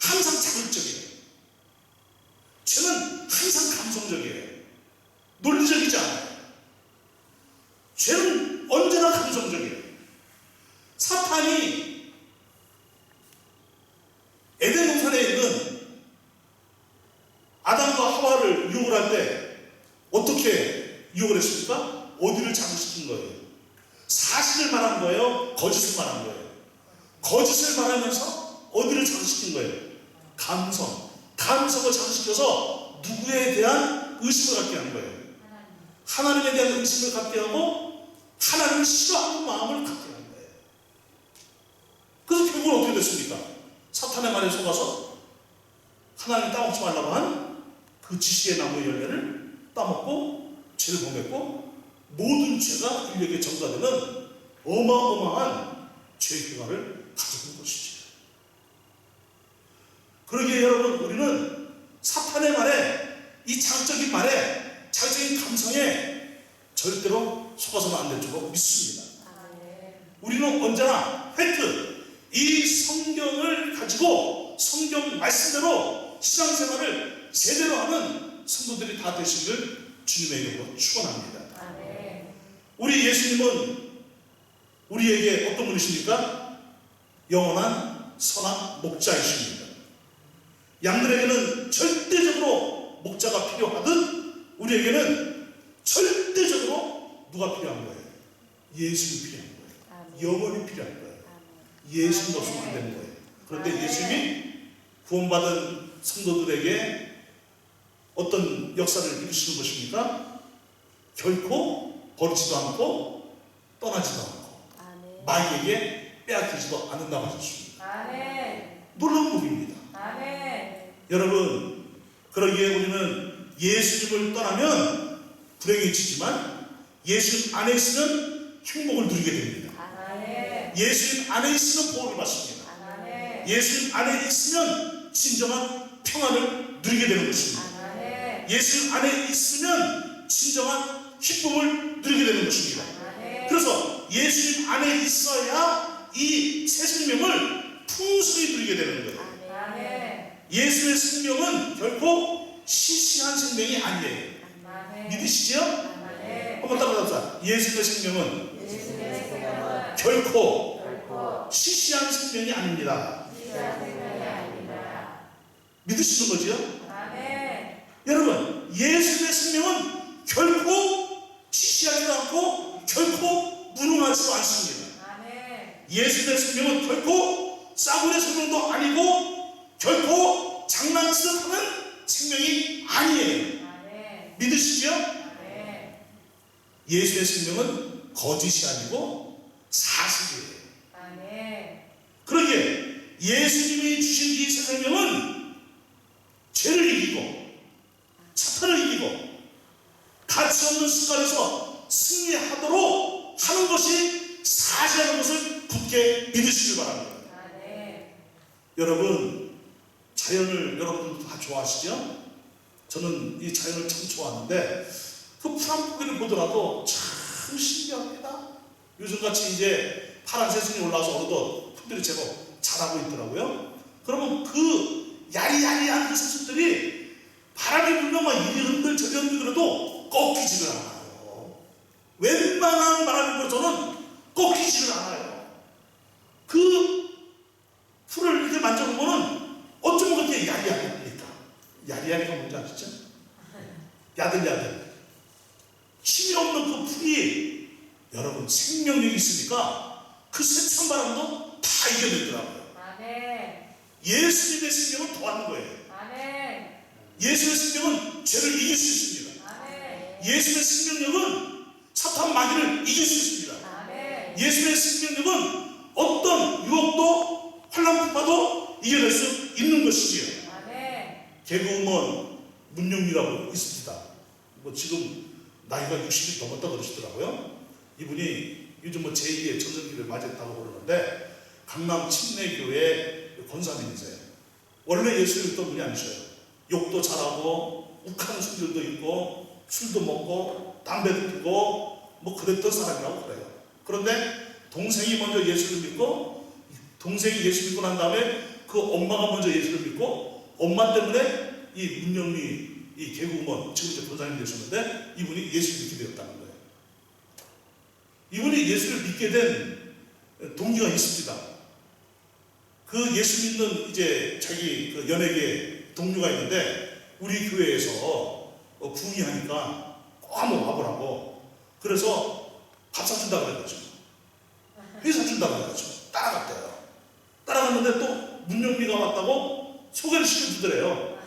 항상 자극적이에요. 죄는 항상 감성적이에요. 논리적이지 않아요. 죄는 언제나 감성적이에요. 사탄이 에덴 동산에 있는 아담과 하와를 유혹을 할 때 어떻게 유혹을 했습니까? 어디를 자극시킨 거예요? 사실을 말한 거예요? 거짓을 말한 거예요? 거짓을 말하면서 어디를 자극시킨 거예요? 감성을 자극시켜서 누구에 대한 의심을 갖게 한 거예요? 하나님에 대한 의심을 갖게 하고 하나님을 싫어하는 마음을 갖게 한 거예요. 그래서 결국은 어떻게 됐습니까? 사탄의 말에 속아서 하나님 따먹지 말라고 한 그 지식의 나무의 열매를 따먹고 죄를 범했고 모든 죄가 인류에게 전가되는 어마어마한 죄의 결과를 가져온 것이죠. 그러기에 여러분, 우리는 사탄의 말에, 이 자극적인 말에, 자극적인 감성에 절대로 속아서는 안 될 줄로 믿습니다. 우리는 언제나 이 성경을 가지고 성경 말씀대로 신앙생활을 제대로 하는 성도들이 다 되시길 주님의 이름으로 축원합니다. 우리 예수님은 우리에게 어떤 분이십니까? 영원한 선한 목자이십니다. 양들에게는 절대적으로 목자가 필요하듯 우리에게는 절대적으로 누가 필요한 거예요? 예수님이 필요한 거예요. 영원히 필요한 거예요. 예수님 없으면 안 되는 거예요. 그런데 예수님이 구원받은 성도들에게 어떤 역사를 이루시는 것입니까? 결코 버리지도 않고 떠나지도 않고 마귀에게 빼앗기지도 않는다고 하셨습니다. 아멘. 놀라운 복입니다. 아멘. 여러분, 그러기에 우리는 예수님을 떠나면 불행해지지만 예수님 안에 있으면 행복을 누리게 됩니다. 아멘. 예수님 안에 있으면 복을 받습니다. 아멘. 예수님 안에 있으면 진정한 평안을 누리게 되는 것입니다. 아멘. 예수님 안에 있으면 진정한 기쁨을 누리게 되는 것입니다. 아멘. 그래서 예수님 안에 있어야 이 새 생명을 풍성히 누리게 되는 거예요. 아멘. 예수의 생명은 결코 시시한 생명이 아니에요. 아멘. 믿으시죠? 아멘. 한번 따라합시다. 예수의 생명은 예수님의 생명은 결코 결코 시시한 생명이 아닙니다. 시시한 생명이 아닙니다. 믿으시는 거죠? 아멘. 여러분, 예수의 생명은 결코 시시하지도 않고 결코 무능하지도 않습니다. 아멘. 예수의 생명은 결코 싸구려 생명도 아니고 결코 장난치듯하는 생명이 아니에요. 아멘. 믿으시죠? 아멘. 예수의 생명은 거짓이 아니고 사실이에요. 아멘. 그러기에 예수님이 주신 이 새 생명은 죄를 이기고 사탄을 이기고 가치 없는 습관에서 승리하도록 하는 것이 사실이라는 것을 굳게 믿으시길 바랍니다. 아멘. 여러분, 자연을 여러분들 다 좋아하시죠? 저는 이 자연을 참 좋아하는데 그 푸른 포기를 보더라도 참 신기합니다. 요즘같이 이제 파란 새순이 올라와서 어느덧 풀들이 제법 자라고 있더라고요. 그러면 그 야리야리한 그 새순들이 바람이 불면 막 이리 흔들 저리 흔들 그래도 꺾이지를 않아요. 웬만한 바람이 불어서는 꺾이지를 않아요. 그 풀을 이렇게 만져보면은 어쩌면 그렇게 야리야리합니까? 야리야리가 뭔지 아시죠? 야들야들. 힘이 없는 그 풀이 여러분 생명력이 있으니까 그 세찬 바람도 다 이겨내더라고요. 아멘. 예수님의 생명은 더한 거예요. 아멘. 예수의 생명은 죄를 이길 수 있습니다. 아멘. 예수의 생명력은 사탄 마귀를 이길 수 있습니다. 아멘. 예수의 생명력은 어떤 유혹도 환난풍파도 이겨낼 수 있는 것이지요. 아멘. 개그우먼 문용미라고 있습니다. 뭐 지금 나이가 60이 넘었다 그러시더라고요. 이분이 요즘 뭐 제2의 전성기를 맞이했다고 그러는데 강남 침례교회 권사님이세요. 원래 예수를 믿던 분이 아니셔요. 욕도 잘하고 욱하는 술들도 있고 술도 먹고 담배도 피고 뭐 그랬던 사람이라고 그래요. 그런데 동생이 먼저 예수를 믿고 동생이 예수 믿고 난 다음에 그 엄마가 먼저 예수를 믿고 엄마 때문에 이 문영미 이 개그우먼 지금 이제 권사님이 되셨는데 이분이 예수를 믿게 되었다는 거예요. 이분이 예수를 믿게 된 동기가 있습니다. 그 예수 믿는 이제 자기 그 연예계 동료가 있는데 우리 교회에서 부흥하니까 꼭 한번 와보라고. 그래서 밥 사준다 그래가지고 회사 준다 그래가지고 따라갔대요. 따라갔는데 또 문영미가 왔다고 소개를 시켜주더래요.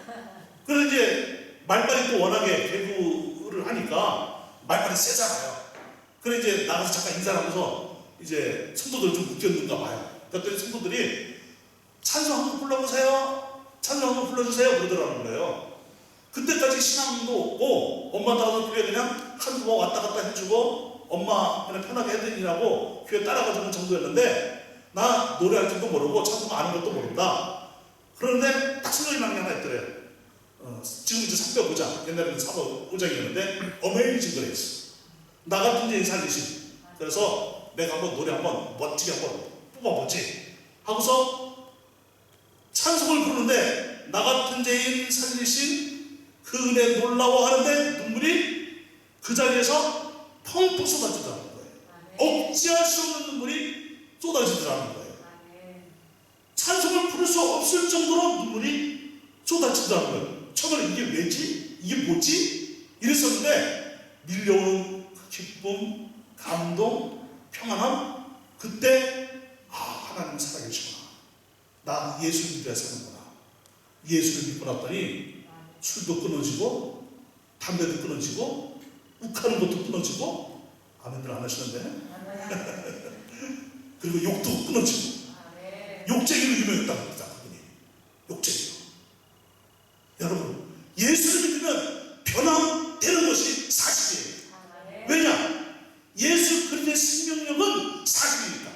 그래서 이제 말빨이 또 워낙에 개그를 하니까 말빨이 세잖아요. 그래 이제 나가서 잠깐 인사를 하면서 이제 성도들 좀 웃겼는가 봐요. 그랬더니 성도들이 찬송 한번 불러보세요. 찬송 한번 불러주세요. 그러더라는 거예요. 그때까지 신앙도 없고 엄마 따라서 교회 그냥 한두 번 왔다 갔다 해주고 엄마 그냥 편하게 해드리라고 교회 따라가주는 정도였는데 나 노래할 줄도 모르고 찬송 아는 것도 모른다. 그런데 딱 생각이 나는 게 하나 있더래요. 지금 이제 305장, 옛날에는 405장이었는데 어메이징 그레이스. 나 같은 죄인 살리심. 그래서 내가 한번 노래 한번 멋지게 한번 뽑아보지 하고서 찬송을 부르는데 나 같은 죄인 살리신 그 은혜 놀라워하는데 눈물이 그 자리에서 펑펑 쏟아지더라는 거예요. 억제할 수 없는 눈물이 쏟아지더라는 거예요. 찬송을 부를 수 없을 정도로 눈물이 쏟아지더라는 거예요. 처음에 이게 왜지? 이게 뭐지? 이랬었는데 밀려오는 그 기쁨, 감동, 평안함. 그때 하나님 살아계시구나. 나 예수 믿어야 사는구나. 예수를 믿고 났더니 술도 끊어지고 담배도 끊어지고 욱하는 것도 끊어지고 아멘들 안 하시는데 그리고 욕도 끊어지고 욕쟁이로 유명했다고 합니다. 그분이 욕쟁이로. 여러분, 예수를 믿으면 변화되는 것이 사실이에요. 왜냐? 예수 그리스도의 생명력은 사실이니까.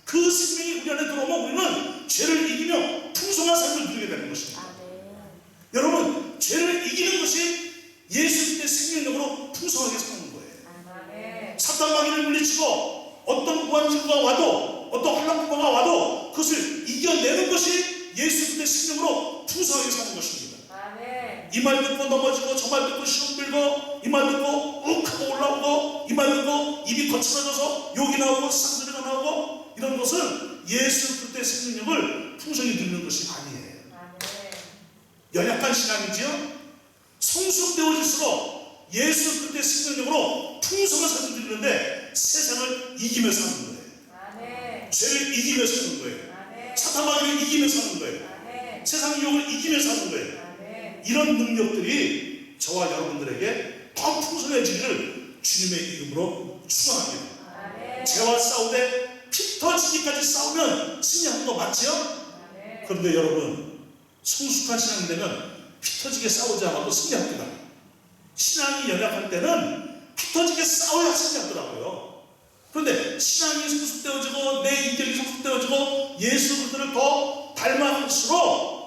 그 생명이 우리 안에 들어오면 우리는 죄를 이기며 풍성한 삶을 누리게 되는 것입니다. 여러분, 죄를 이기는 것이 예수 그리스도의 생명력으로 풍성하게 사는 거예요. 사탄 마귀를 물리치고 어떤 무한증거가 와도, 어떤 환난풍파가 와도 그것을 이겨내는 것이 예수 그리스도의 생명으로 풍성하게 사는 것입니다. 이 말 듣고 넘어지고, 저 말 듣고 시험 들고, 이 말 듣고 욱 하고 올라오고, 이 말 듣고 입이 거칠어져서 욕이 나오고 쌍소리가 나오고, 이런 것은 예수 그리스도의 생명력을 풍성히 누리는 것이 아니에요. 연약한 신앙이지요? 성숙되어질수록 예수 그리스도의 생명력으로 풍성한 삶을 누리는데 세상을 이기며 사는 거예요. 죄를 이기며 사는 거예요. 사탄 마귀를 이기며 사는 거예요. 세상 유혹을 이기며 사는 거예요. 이런 능력들이 저와 여러분들에게 더 풍성해지기를 주님의 이름으로 축원합니다. 죄와 싸우되 피 터지기까지 싸우면 승리하는 거 맞지요? 그런데 여러분, 성숙한 신앙이 되면 피 터지게 싸우지 않아도 승리합니다. 신앙이 연약할 때는 피 터지게 싸워야 승리하더라고요. 그런데 신앙이 성숙되어지고 내 인격이 성숙되어지고 예수 그리스도를 더 닮아갈수록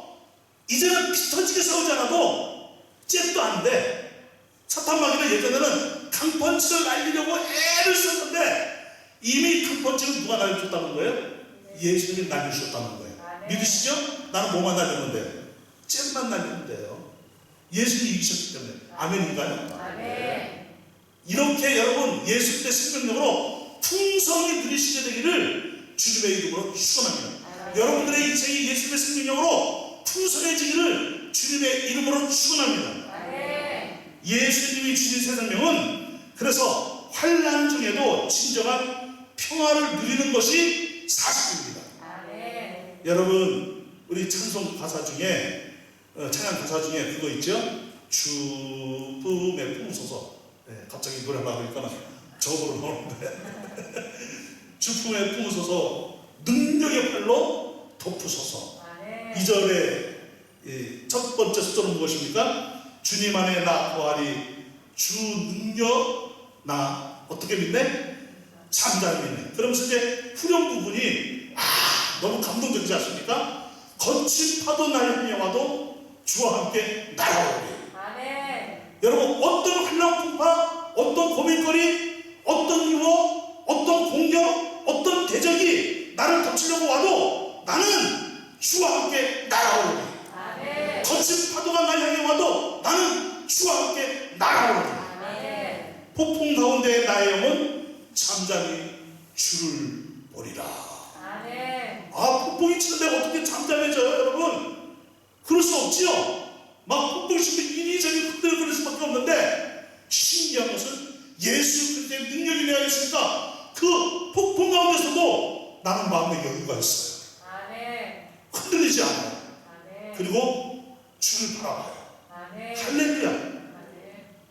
이제는 피 터지게 싸우지 않아도 잽도 안 돼. 사탄 마귀는 예전에는 강펀치를 날리려고 애를 썼는데 이미 강펀치를 누가 날려줬다는 거예요? 예수님이 날려주셨다는 거예요. 믿으시죠? 나는 뭐만 날렸는데요? 잽만 날렸는데요. 예수님이 이기셨기 때문에. 아멘인가요? 이렇게 여러분 예수 그리스도의 생명력으로 풍성히 누리시게 되기를 주님의 이름으로 축원합니다. 여러분들의 인생이 예수님의 생명력으로 풍성해지기를 주님의 이름으로 축원합니다. 예수님이 주신 새 생명은 그래서 환난 중에도 진정한 평화를 누리는 것이 사실입니다. 여러분, 우리 찬송 가사 중에 찬양 가사 중에 그거 있죠? 주품에 품으소서. 갑자기 노래 나오니까 저거로 나오는데 주품에 품으소서, 능력의 팔로 덮으소서. 2절에 첫 번째 수절은 무엇입니까? 주님 안에 나 거하리, 주 능력 나 어떻게 믿네? 잠잠히 믿네. 그러면서 이제 후렴 부분이 너무 감동적이지 않습니까? 거친 파도 나를 향하도 주와 함께 날아오리. 여러분, 어떤 환난풍파, 어떤 고민거리, 어떤 유혹, 어떤 공격, 어떤 대적이 나를 덮치려고 와도 나는 주와 함께 날아오리. 거친 파도가 날 향해 와도 나는 주와 함께 날아오리. 폭풍 가운데 나의 영은 잠잠히 주를 보리라. 폭풍이 치는데 어떻게 잠잠해져요, 여러분? 그럴 수 없지요. 막 폭풍이 치면 이리저리 흔들거릴 수밖에 없는데, 신기한 것은 예수 그리스도의 능력이 내가 있으니까 그 폭풍 가운데서도 나는 마음의 여유가 있어요. 흔들리지 않아요. 그리고 주를 바라봐요. 할렐루야.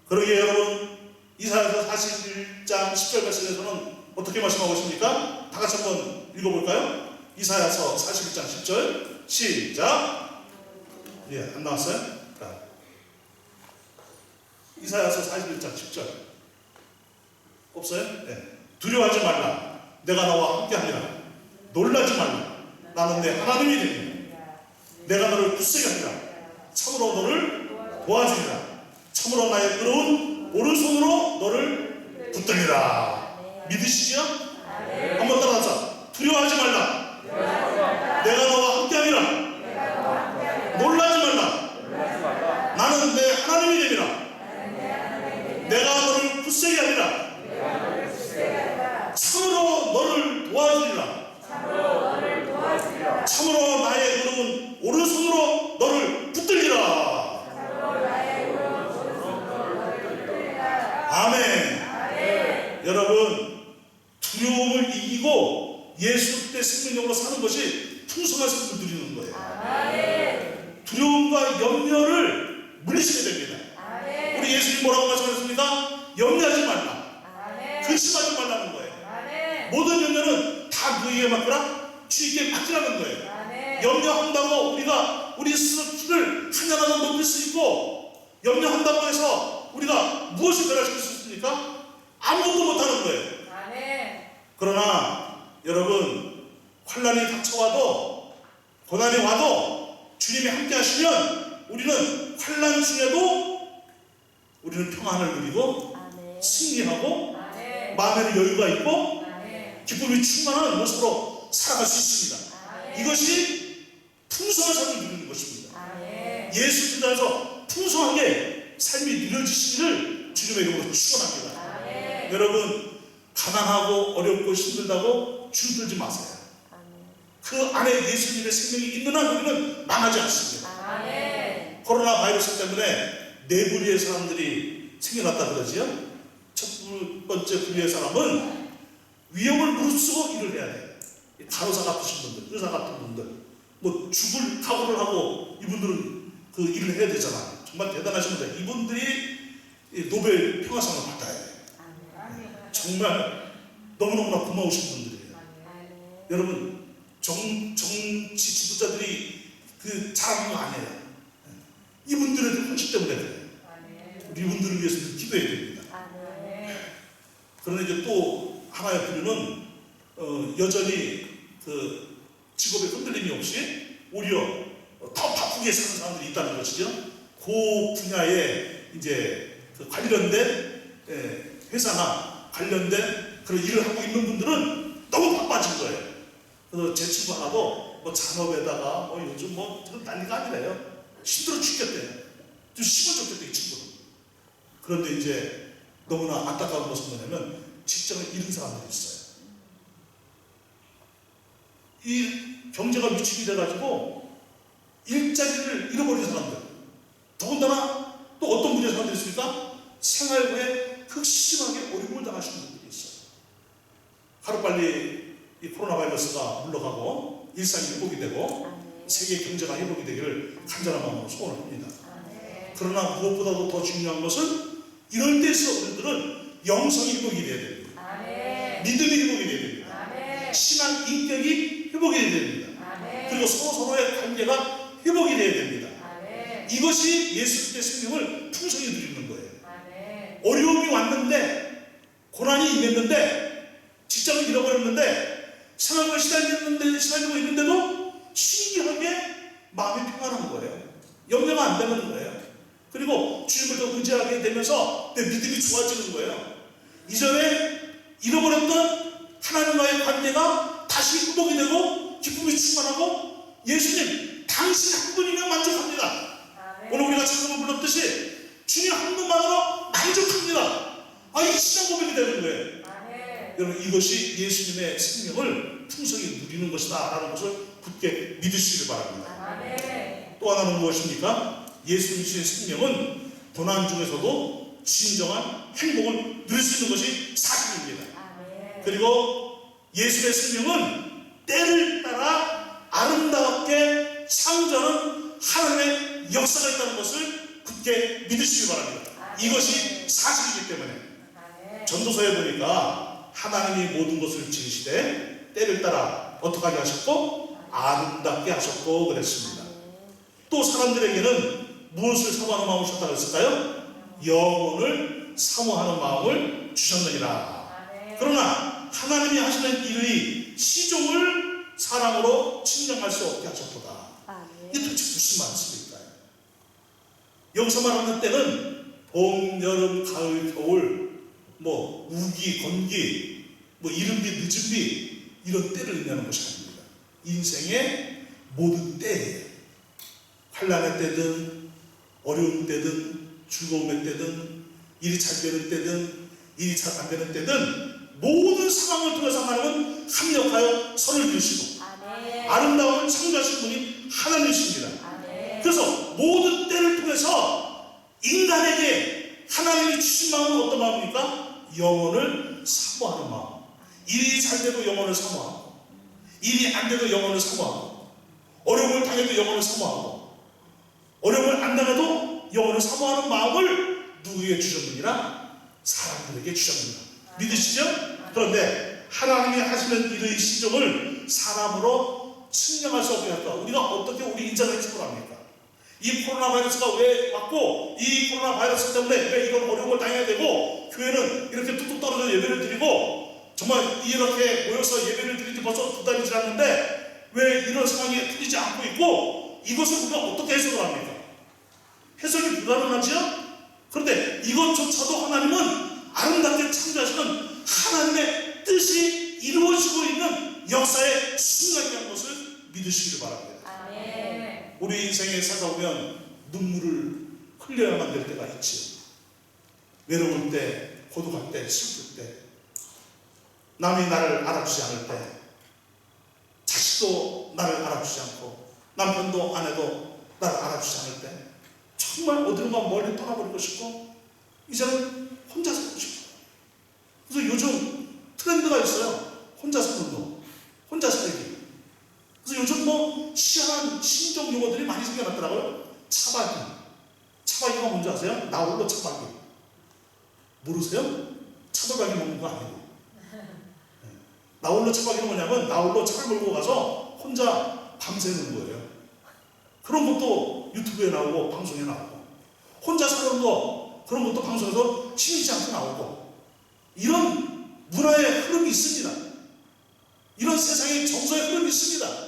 그러기에 여러분, 이사야서 41장 10절 말씀에서는 어떻게 말씀하고 있습니까? 다 같이 한번 읽어볼까요? 이사야서 41장 10절 시작. 안 나왔어요? 이사야서 41장 10절 없어요? 두려워하지 말라. 내가 너와 함께하리라. 놀라지 말라. 나는 내 하나님이 되니 내가 너를 굳세게 하리라. 참으로 너를 도와주리라. 참으로 나의 의로운 오른손으로 너를 붙들리라. 믿으시죠? 한번 따라하자. 두려워하지 말라. 내가 너와 함께하리라. 놀라지 말라. 나는 내 하나님이 되리라. 내가 너를 굳세게 하리라. 참으로 너를 도와주리라. 참으로 나의 의로운 오른손으로 너를 붙들리라. 아멘. 여러분, 두려움을 이기고 예수 그리스도의 생명력으로 사는 것이 풍성한 삶을 누리는 거예요. 두려움과 염려를 물리치게 됩니다. 우리 예수님 뭐라고 말씀하셨습니까? 염려하지 말라. 근심하지 말라는 거예요. 모든 염려는 다 누구에게 맡겨라? 주님께 맡기라는 거예요. 아멘. 염려한다고 우리가 우리 스스로 길을 하나라도 높일 수 있고, 염려한다고 해서 우리가 무엇을 변화시킬 수 있습니까? 아무것도 못하는 거예요. 아멘. 그러나 여러분, 환난이 닥쳐와도 고난이 와도 주님이 함께 하시면 우리는 환난 중에도 우리는 평안을 누리고 아멘. 승리하고 아멘. 마음에는 여유가 있고 아멘. 기쁨이 충만한 모습으로 살아갈 수 있습니다. 아멘. 이것이 풍성한 삶을 누리는 것입니다. 아멘. 예수 그리스도 안에서 풍성하게 삶이 누려지시기를 주님의 이름으로 축원합니다. 아멘. 여러분, 가난하고 어렵고 힘들다고 주눅들지 마세요. 아멘. 그 안에 예수님의 생명이 있는 한 우리는 망하지 않습니다. 아멘. 코로나 바이러스 때문에 네 부류의 사람들이 생겨났다 그러지요. 첫 번째 부류의 사람은 위험을 무릅쓰고 일을 해야 돼요. 간호사 같으신 분들, 의사 같은 분들, 뭐 죽을 각오를 하고 이분들은 그 일을 해야 되잖아요. 정말 대단하신 분들, 이분들이 노벨 평화상을 받아야 돼요. 아멘. 정말 너무너무나 고마우신 분들이에요. 아멘. 여러분, 정치 지도자들이 그 잘하는 거 아니에요. 이분들의 헌신 때문에 그래요. 아멘. 우리 이분들을 위해서 기도해야 됩니다. 아멘. 그러나 이제 또 하나의 부류는 여전히 그 직업에 흔들림이 없이 오히려 더 바쁘게 사는 사람들이 있다는 것이죠. 그 분야에 이제 그 관련된 회사나 관련된 그런 일을 하고 있는 분들은 너무 바빠진 거예요. 그래서 제 친구 하나도 뭐 잔업에다가 뭐 요즘 뭐 난리가 아니래요. 힘들어 죽겠대요. 좀 힘을 줬겠대, 이 친구는. 그런데 이제 너무나 안타까운 것은 뭐냐면 직장을 잃은 사람들이 있어요. 이 경제가 위축이 돼가지고 일자리를 잃어버린 사람들. 더군다나 또 어떤 분야의 사람들이 있습니까? 생활고에 극심하게 어려움을 당하시는 분들이 있어요. 하루빨리 이 코로나 바이러스가 물러가고 일상이 회복이 되고 아멘. 세계 경제가 회복이 되기를 간절한 마음으로 소원을 합니다. 아멘. 그러나 무엇보다도 더 중요한 것은 이럴 때에서 우리들은 영성이 회복이 돼야 됩니다. 아멘. 믿음이 회복이 돼야 됩니다. 아멘. 신앙 인격이 회복이 돼야 됩니다. 아멘. 그리고 서로서로의 관계가 회복이 돼야 됩니다. 아멘. 이것이 예수 그리스도의 생명을 풍성히 누리는 거예요. 아멘. 어려움이 왔는데, 고난이 임했는데, 직장을 잃어버렸는데, 생활을 시달리고 있는데도 신기하게 마음이 평안한 거예요. 염려가 안 되는 거예요. 그리고 주님을 더 의지하게 되면서 내 믿음이 좋아지는 거예요. 이전에 잃어버렸던 하나님과의 관계가 다시 회복이 되고 기쁨이 충만하고, 예수님 당신 한 분이면 만족합니다. 아멘. 오늘 우리가 찬송을 불렀듯이 주님 한 분만으로 만족합니다. 이 신앙 고백이 되는 거예요. 아멘. 여러분, 이것이 예수님의 생명을 풍성히 누리는 것이다 라는 것을 굳게 믿으시길 바랍니다. 아멘. 또 하나는 무엇입니까? 예수님의 생명은 고난 중에서도 진정한 행복을 누릴 수 있는 것이 사실입니다. 아멘. 그리고 예수의 생명은 때를 따라 아름답게 창조하는 하나님의 역사가 있다는 것을 굳게 믿으시기 바랍니다. 이것이 사실이기 때문에 아멘. 전도서에 보니까 하나님이 모든 것을 지으시되 때를 따라 어떻게 하게 하셨고 아름답게 하셨고 그랬습니다. 또 사람들에게는 무엇을 사모하는 마음을 주셨다고 했을까요? 영혼을 사모하는 마음을 주셨느니라. 아멘. 그러나 하나님이 하시는 일의 시종을 사람으로 측량할 수 없게 하셨도다. 아멘. 이게 도대체 무슨 말씀일까요? 여기서 말하는 때는 봄, 여름, 가을, 겨울, 뭐 우기, 건기, 뭐 이른비, 늦은비 이런 때를 의미하는 것이 아닙니다. 인생의 모든 때예요. 환난의 때든 어려운 때든 즐거움의 때든 일이 잘 되는 때든 일이 잘 안 되는 때든 모든 상황을 통해서 하나님은 합력하여 선을 이루시고 아멘. 아름다움을 창조하신 분이 하나님이십니다. 아멘. 그래서 모든 때를 통해서 인간에게 하나님이 주신 마음은 어떤 마음입니까? 영혼을 사모하는 마음. 일이 잘 돼도 영혼을 사모하고, 일이 안 돼도 영혼을 사모하고, 어려움을 당해도 영혼을 사모하고, 어려움을 안 당해도 영혼을 사모하는 마음을 누구에게 주셨느니라? 사람들에게 주셨느니라. 믿으시죠? 그런데 하나님이 하시는 일의 시종을 우리를 사람으로 측량할 수 없게 할까? 우리가 어떻게 우리 인생을 해석합니까? 이 코로나 바이러스가 왜 왔고, 이 코로나 바이러스 때문에 왜 이런 어려움을 당해야 되고, 교회는 이렇게 뚝뚝 떨어져 예배를 드리고, 정말 이렇게 모여서 예배를 드린 지 벌써 2달이 지났는데 왜 이런 상황이 풀리지 않고 있고, 이것을 우리가 어떻게 해석을 합니까? 해석이 불가능하지요? 그런데 이것조차도 하나님은 아름답게 창조하시는 하나님의 뜻이 이루어지고 있는 역사의 순간이라는 것을 믿으시길 바랍니다. 아멘. 우리 인생에 살다 보면 눈물을 흘려야만 될 때가 있지요. 외로울 때, 고독할 때, 슬플 때, 남이 나를 알아주지 않을 때, 자식도 나를 알아주지 않고, 남편도 아내도 나를 알아주지 않을 때, 정말 어디론가 멀리 떠나버리고 싶고, 이제는 혼자 살고 싶어요. 그래서 요즘 트렌드가 있어요. 혼자 사는 거, 혼자 살기. 그래서 요즘 뭐 희한한 신종 용어들이 많이 생겨났더라고요. 차박이. 차박이가 뭔지 아세요? 나홀로 차박이. 모르세요? 차돌박이 먹는 거 아니고. 나홀로 차박이는 뭐냐면 나홀로 차를 몰고 가서 혼자 밤새는 거예요. 그런 것도 유튜브에 나오고 방송에 나오고, 혼자 사는 거 그런 것도 방송에서 심의치 않게 나오고, 이런 문화의 흐름이 있습니다. 이런 세상의 정서의 흐름이 있습니다.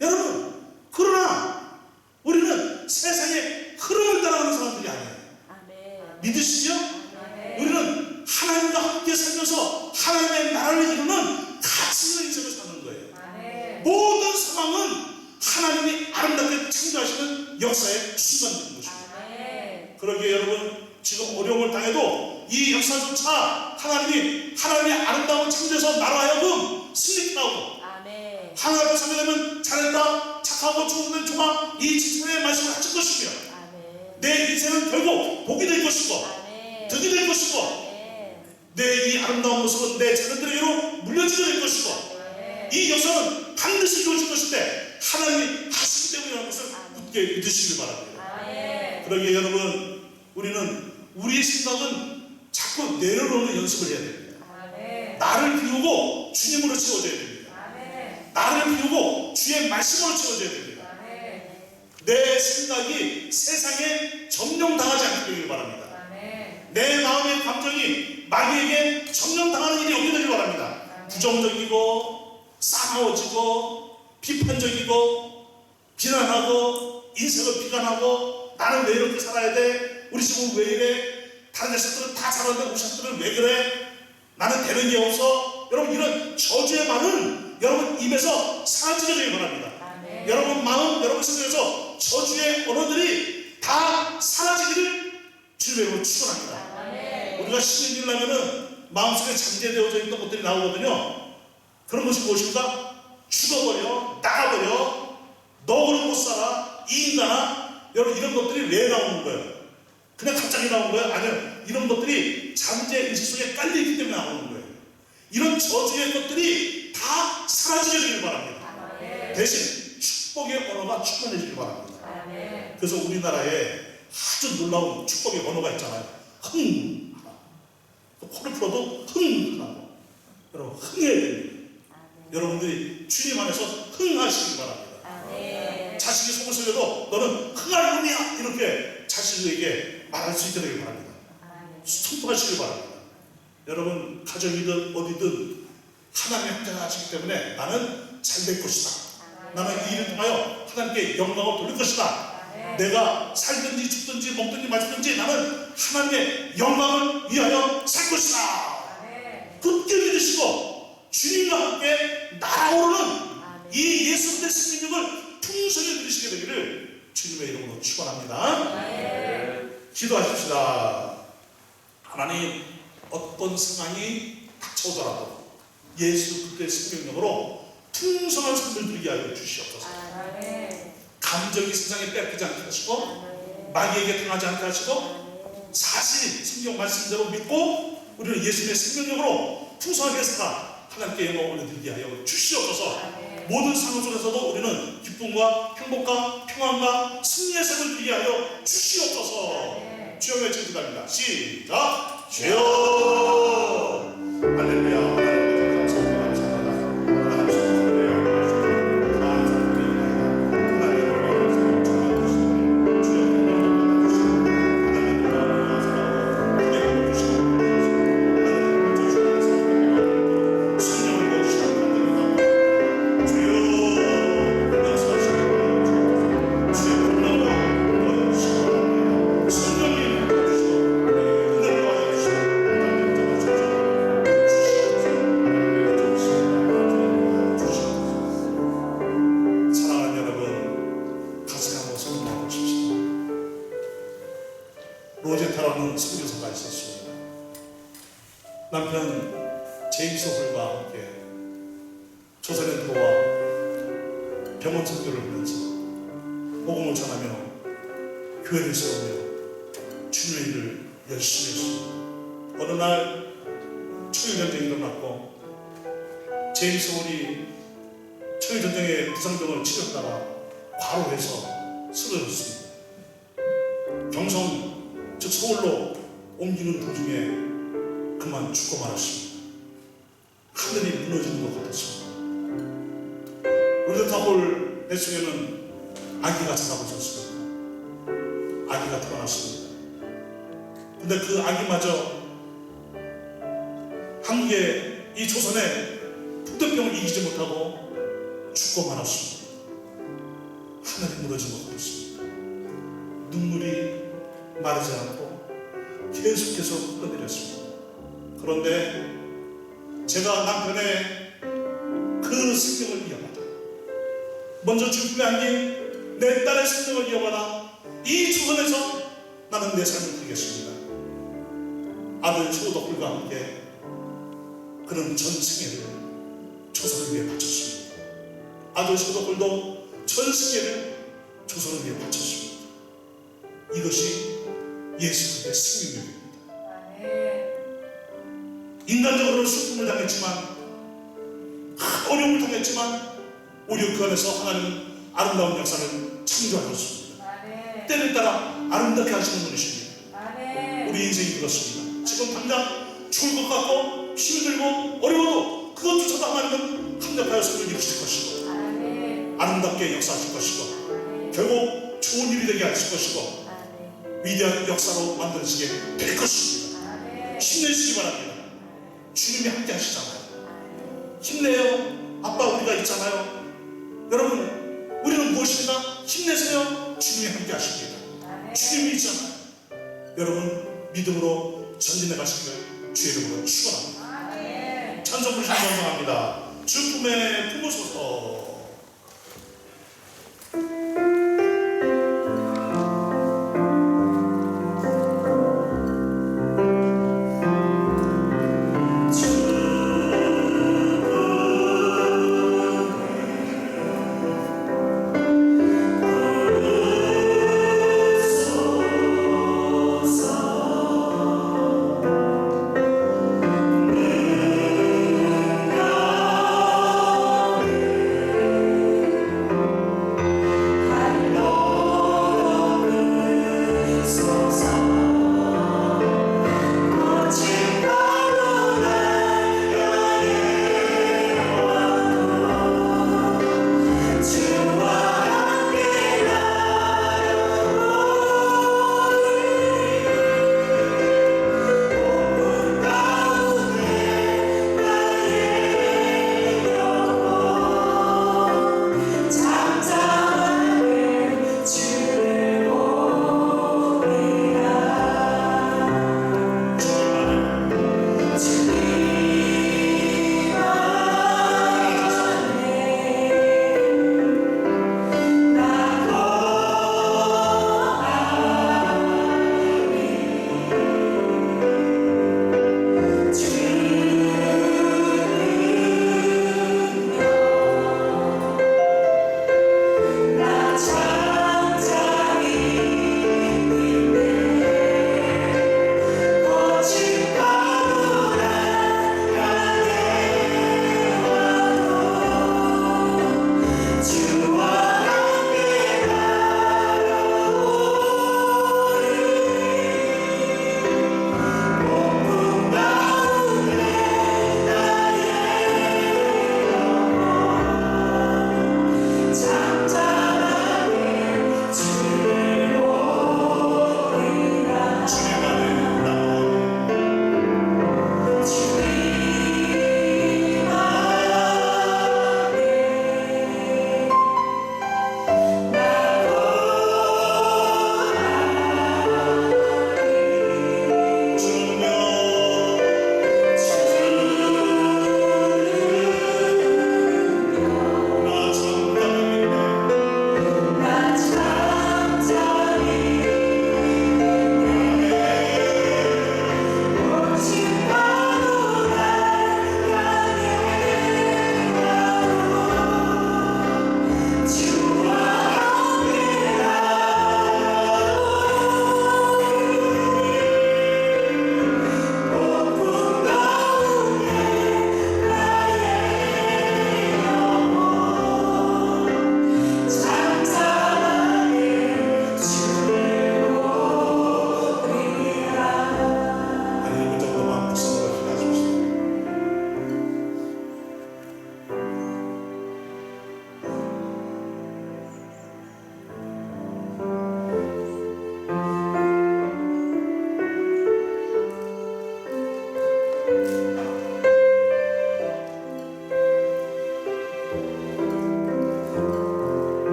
여러분, 그러나 우리는 세상의 흐름을 따라가는 사람들이 아니에요. 아멘. 믿으시죠? 아멘. 우리는 하나님과 함께 살면서 하나님의 나라를 이루는 가치 있는 인생을 사는 거예요. 아멘. 모든 상황은 하나님이 아름답게 창조하시는 역사의 순간인 것입니다. 아멘. 그러기에 여러분, 지금 어려움을 당해도 이 역사조차 하나님이 하나님의 아름다운 창조에서 나로 하여금 승리케 하고, 아멘. 하나님 앞에 서게 되면 잘했다, 착하고 충성된 종아, 이 칭찬의 말씀을 하실 것이며, 아멘. 내 인생은 결국 복이 될 것이고 아멘. 덕이 될 것이고, 아멘. 내 이 아름다운 모습은 내 자녀들에게로 물려지게 될 것이고, 아멘. 이 역사는 반드시 이루어질 것인데 하나님이 하시기 때문이라는 것을 굳게 믿으시길 바랍니다. 아멘. 그러기에 여러분, 우리는 우리의 생각은 자꾸 내려놓는 연습을 해야 됩니다. 아멘. 나를 비우고 주님으로 채워져야 됩니다. 아멘. 나를 비우고 주의 말씀으로 채워져야 됩니다. 아멘. 내 생각이 세상에 점령당하지 않게 되길 바랍니다. 아멘. 내 마음의 감정이 마귀에게 점령당하는 일이 없게 되길 바랍니다. 부정적이고 싸나워지고 비판적이고 비난하고 인생을 비관하고, 나는 왜 이렇게 살아야 돼? 우리 집은 왜 이래? 다른 자식들은 다 잘하는데 우리 자식들은 왜 그래? 나는 되는 게 없어. 여러분, 이런 저주의 말은 여러분 입에서 사라지게 바랍니다. 아멘. 여러분 마음, 여러분 생각에서 저주의 언어들이 다 사라지기를 주님으로 축원합니다. 아멘. 우리가 신을 잃으려면은 마음속에 잠재되어져 있던 것들이 나오거든요. 그런 것이 무엇입니까? 죽어버려, 나가버려, 너 그런 못 살아, 이 인간아. 여러분, 이런 것들이 왜 나오는 거예요? 그냥 갑자기 나오는 거예요? 아니요, 이런 것들이 잠재 의식 속에 깔려있기 때문에 나오는 거예요. 이런 저주의 것들이 다 사라지게 되길 바랍니다. 아멘. 대신 축복의 언어가 충만해지길 바랍니다. 아멘. 그래서 우리나라에 아주 놀라운 축복의 언어가 있잖아요. 흥 하나. 코를 풀어도 흥 하나. 여러분, 흥해야 됩니다. 여러분들이 주님 안에서 흥하시길 바랍니다. 아멘. 자식이 속을 썩여도 너는 흥할 놈이야, 이렇게 자식에게 말할 수 있게 되길 바랍니다. 아멘. 선포하시길 바랍니다. 여러분, 가정이든 어디든 하나님의 형제가 하시기 때문에 나는 잘 될 것이다. 나는 이 일을 통하여 하나님께 영광을 돌릴 것이다. 아멘. 내가 살든지 죽든지 먹든지 마시든지 나는 하나님의 영광을 위하여 살 것이다. 아멘. 굳게 믿으시고 주님과 함께 날아오르는 아멘. 이 예수님의 생명력을 풍성히 누리시게 되기를 주님의 이름으로 축원합니다. 아멘. 기도하십시다. 하나님, 어떤 상황이 닥쳐오더라도 예수 그리스도의 생명력으로 풍성한 삶을 누리게 하여 주시옵소서. 아멘. 감정이 세상에 뺏기지 않게 하시고, 아멘. 마귀에게 당하지 않게 하시고, 사실 성경 말씀대로 믿고 우리는 예수님의 생명력으로 풍성하게 살아 하나님께 영광을 올려드리게 하여 주시옵소서. 아멘. 모든 상황 속에서도 우리는 기쁨과 행복과 평안과 승리의 삶을 누리게 하여 주시옵소서. 아멘. 주여 외쳐 기도합니다. 시작. 주여. 할렐루야. 하나님 감사합니다. 하나님 남편 제임스 홀과 함께 조선에 들어와 병원 선교를 하면서 복음을 전하며 교회를 세우며 주님의 일을 열심히 했습니다. 어느 날 초일전쟁이 일어났고 제임스 홀이 초일전쟁의 부상병을 치렀다가 과로해서 쓰러졌습니다. 경성 즉 서울로 옮기는 도중에 그만 죽고 말았습니다. 하늘이 무너지는 것 같았습니다. 루드타볼 뱃속에는 아기가 자라고 있었습니다. 아기가 태어났습니다. 근데 그 아기마저 한국의 이 조선에 북대병을 이기지 못하고 죽고 말았습니다. 하늘이 무너진 것 같았습니다. 눈물이 마르지 않고 계속해서 흘러내렸습니다. 그런데 제가 남편의 그 생명을 이어받아, 먼저 죽음에 안긴 내 딸의 생명을 이어받아 이 조선에서 나는 내 삶을 드리겠습니다. 아들 초덕불과 함께 그런 전생애를 조선을 위해 바쳤습니다. 아들 초덕불도 전생애를 조선을 위해 바쳤습니다. 이것이 예수님의 생명력입니다. 인간적으로 슬픔을 당했지만, 어려움을 당했지만 오히려 그 안에서 하나님은 아름다운 역사를 창조하셨습니다. 때를 따라 아름답게 하시는 분이십니다. 우리 인생이 그렇습니다. 지금 당장 죽을 것 같고 힘이 들고 어려워도 그것조차도 하나님은 합력하여서 이루실 것이고 아름답게 역사하실 것이고 결국 좋은 일이 되게 하실 것이고 위대한 역사로 만들어지게 될 것입니다. 힘내시기 바랍니다. 주님이 함께 하시잖아요. 힘내요. 아빠 우리가 있잖아요. 여러분 우리는 무엇입니까? 힘내세요. 주님이 함께 하십니다. 주님이 있잖아요. 여러분 믿음으로 전진해 가시기를 주의 이름으로 축원합니다. 찬송 부르시면 감사합니다. 주 품에 품으소서. 내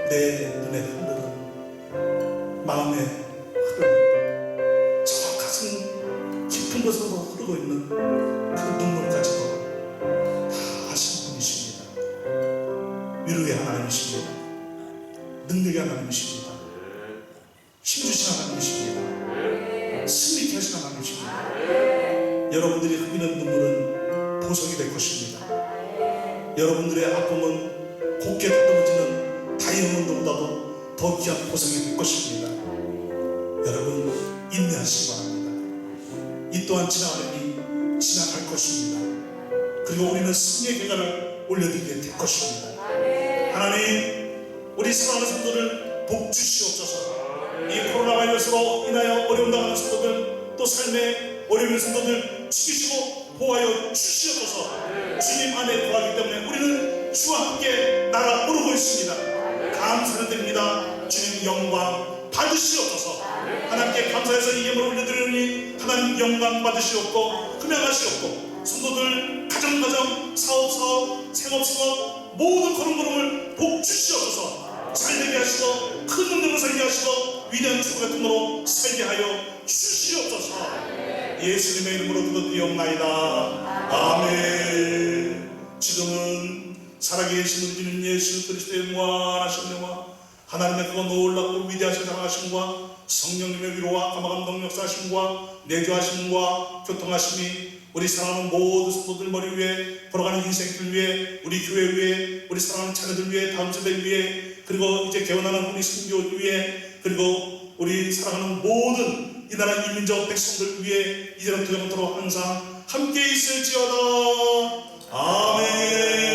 내 눈에 흐르는 마음에 흐르는 저 가슴 깊은 곳으로 흐르고 있는 그 눈물까지도 다 아시는 분이십니다. 위로의 하나님이십니다. 능력의 하나님이십니다. 힘주신 하나님이십니다. 승리케 하신 하나님이십니다. 여러분들이 흘리는 눈물은 보석이 될 것입니다. 여러분들의 아픔은 곱게 다듬어지는 다이아몬드보다도 더 귀한 보석이 될 것입니다. 여러분 인내하시기 바랍니다. 이 또한 지나가니 지나갈 것입니다. 그리고 우리는 승리의 계단을 올려드리게 될 것입니다. 하나님, 우리 사랑하는 성도들 복 주시옵소서. 이 코로나 바이러스로 인하여 어려움 당하는 성도들, 또 삶의 어려운 성도들 지키시고 보호하여 주시옵소서. 주님 안에 거하기 때문에 우리는 주와 함께 날아오르고 있습니다. 감사는 드립니다. 주님 영광 받으시옵소서. 하나님께 감사해서 이 예물을 올려드리니 하나님 영광 받으시옵고 금양하시옵고, 성도들 가정 사업 생업 모든 걸음걸음을 복 주시옵소서. 잘되게 하시고 큰 능력으로 살게 하시고 위대한 주부 같은 으로 살게 하여 주시옵소서. 예수님의 이름으로 기도드리옵나이다. 아멘. 지금은 살아계신 우리 주님 예수 그리스도의 무한하신 영화, 하나님의 그거 놀랍고 위대하신 사랑하심과 성령님의 위로와 감화감동 역사하심과 내주하심과 교통하심이 우리 사랑하는 모든 성도들 머리 위에, 걸어가는 인생길 위에, 우리 교회 위에, 우리 사랑하는 자녀들 위에, 다음 세대 위에, 그리고 이제 개원하는 우리 선교 위에, 그리고 우리 사랑하는 모든 이 나라 이민족 백성들 위에 이제부터 영원토록 항상 함께 있을지어다. 아멘.